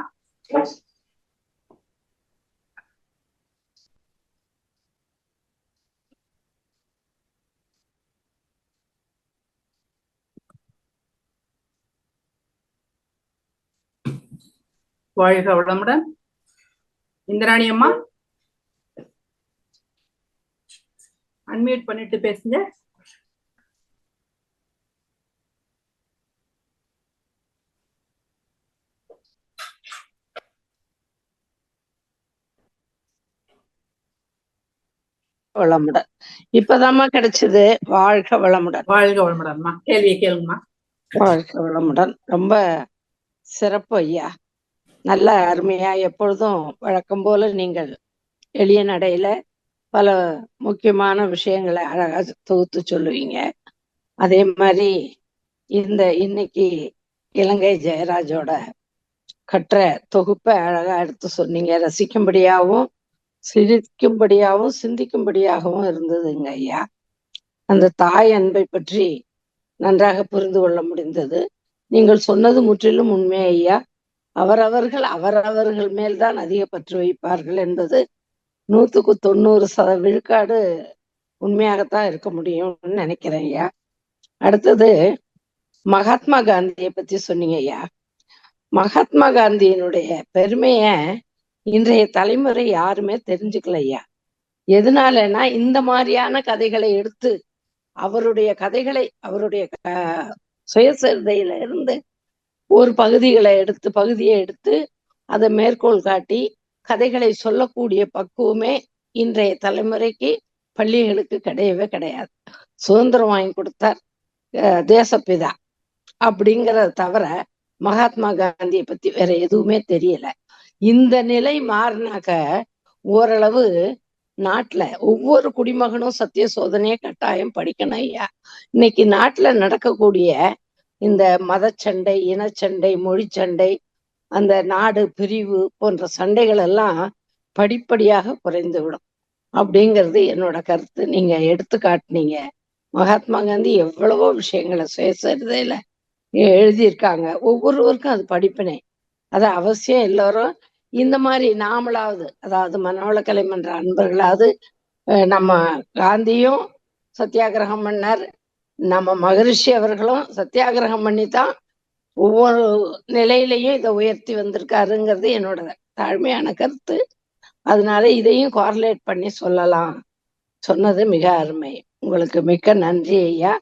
வாழ்க வளமுடன் இந்திராணி அம்மா, அன்மியூட் பண்ணிட்டு பேசுங்க. வளமுடன். இப்பதாம்மா கிடைச்சது. வாழ்க வளமுடன். வாழ்க வளமுடன்மா, கேள்வியை கேளுங்கம்மா. வாழ்க வளமுடன். ரொம்ப சிறப்பு ஐயா. நல்ல அருமையா எப்பொழுதும் வழக்கம் போல நீங்கள் எளிய நடையில பல முக்கியமான விஷயங்களை அழகா தொகுத்து சொல்லுவீங்க. அதே மாதிரி இன்னைக்கு இலங்கை ஜெயராஜோட கற்ற தொகுப்பை அழகா எடுத்து சொன்னீங்க. ரசிக்கும்படியாகவும் சிரிக்கும்படியாகவும் சிந்திக்கும்படியாகவும் இருந்ததுங்க ஐயா. அந்த தாய் அன்பை பற்றி நன்றாக புரிந்து கொள்ள முடிந்தது. நீங்கள் சொன்னது முற்றிலும் உண்மை ஐயா. அவரவர்கள் மேல்தான் அதிக பற்று வைப்பார்கள் என்பது 190% விழுக்காடு உண்மையாகத்தான் இருக்க முடியும்னு நினைக்கிறேன் ஐயா. அடுத்தது மகாத்மா காந்தியை பத்தி சொன்னீங்க ஐயா. மகாத்மா காந்தியினுடைய பெருமைய இன்றைய தலைமுறை யாருமே தெரிஞ்சுக்கல ஐயா. எதனாலனா இந்த மாதிரியான கதைகளை எடுத்து அவருடைய சுயசரிதையில இருந்து ஒரு பகுதியை எடுத்து அதை மேற்கோள் காட்டி கதைகளை சொல்லக்கூடிய பக்குவமே இன்றைய தலைமுறைக்கு பள்ளிகளுக்கு கிடையவே கிடையாது. சுதந்திரம் வாங்கி கொடுத்தார் தேசப்பிதா அப்படிங்கிறத தவிர மகாத்மா காந்தியை பத்தி வேற எதுவுமே தெரியல. இந்த நிலை மாறினாக்க ஓரளவு நாட்டுல ஒவ்வொரு குடிமகனும் சத்திய சோதனையை கட்டாயம் படிக்கணும் ஐயா. இன்னைக்கு நாட்டுல நடக்கக்கூடிய இந்த மதச்சண்டை, இனச்சண்டை, மொழி சண்டை, அந்த நாடு பிரிவு போன்ற சண்டைகள் எல்லாம் படிப்படியாக குறைந்து விடும் அப்படிங்கிறது என்னோட கருத்து. நீங்க எடுத்து காட்டினீங்க. மகாத்மா காந்தி எவ்வளவோ விஷயங்களை சுயசரிதையில எழுதியிருக்காங்க. ஒவ்வொருவருக்கும் அது படிப்பினை. அது அவசியம் எல்லாரும் இந்த மாதிரி நாமளாவது, அதாவது மனவளக்கலை மன்ற அன்பர்களாவது, நம்ம காந்தியும் சத்தியாகிரகம் பண்ணார், நம்ம மகரிஷி அவர்களும் சத்தியாகிரகம் பண்ணித்தான் ஒவ்வொரு நிலையிலையும் இதை உயர்த்தி வந்திருக்காருங்கிறது என்னோட தாழ்மையான கருத்து. அதனால இதையும் கோரிலேட் பண்ணி சொல்லலாம். சொன்னது மிக அருமை. உங்களுக்கு மிக்க நன்றி ஐயா.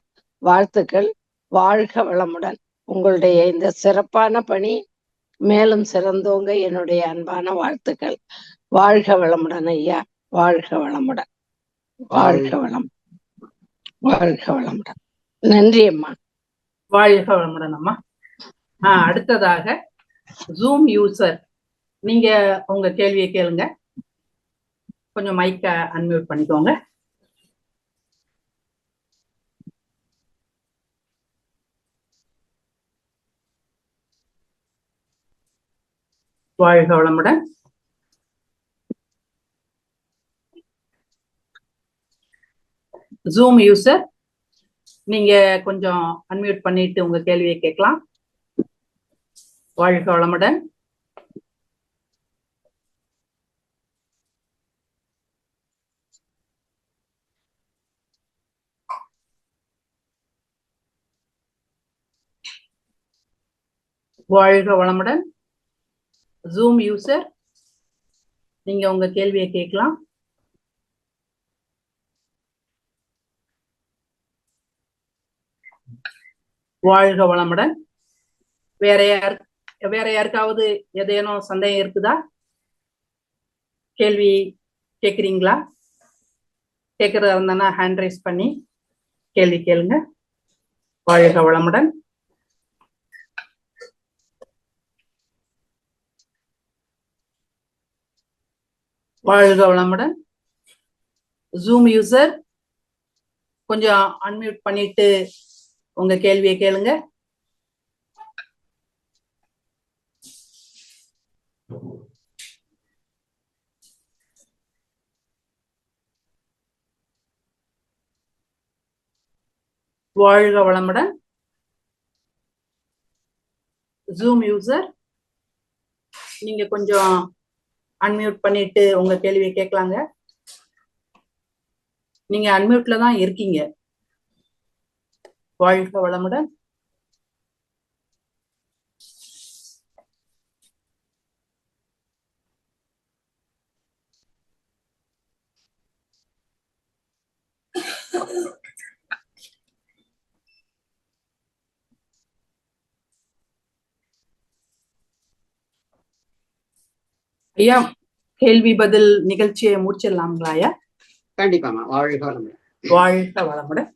வாழ்த்துக்கள். வாழ்க வளமுடன். உங்களுடைய இந்த சிறப்பான பணி மேலும் சிறந்தோங்க. என்னுடைய அன்பான வாழ்த்துக்கள். வாழ்க வளமுடன் ஐயா. வாழ்க வளமுடன். வாழ்க வளம். வாழ்க வளமுடன். நன்றி அம்மா. வாழ்க வளமுடன் அம்மா. அடுத்ததாக ஜூம் யூசர், நீங்க உங்க கேள்வியை கேளுங்க. கொஞ்சம் மைக்க அன்மியூட் பண்ணிக்கோங்க. வாழ்க வளமுடன். ஜூம் யூசர், நீங்க கொஞ்சம் அன்மியூட் பண்ணிட்டு உங்க கேள்வியை கேட்கலாம். வாழ்க வளமுடன். வாழ்க வளமுடன். ஜூம் யூசர், நீங்க உங்க கேள்வியை கேட்கலாம். வாழ்க வளமுடன். வேற யாருக்காவது ஏதேனும் சந்தேகம் இருக்குதா? கேள்வி கேக்குறீங்களா? கேட்கறதா இருந்தா ஹேண்ட் ரைஸ் பண்ணி கேள்வி கேளுங்க. வாழ்க வளமுடன். வாழ்க வளமுடன். ஜூம் யூசர், கொஞ்சம் அன்மியூட் பண்ணிட்டு உங்க கேள்வியை கேளுங்க. வாழ்க வளமுடன். ஜூம் யூசர், நீங்க கொஞ்சம் அன்மியூட் பண்ணிட்டு உங்க கேள்வியை கேட்கலாங்க. நீங்க அன்மியூட்ல தான் இருக்கீங்க. வாழ்க வளமுடன். ஐயா, கேள்வி பதில் நிகழ்ச்சியை முடிச்சிடலாங்களா ஐயா? கண்டிப்பாமா. வாழ்க வளமுடன். வாழ்க வளமுடன்.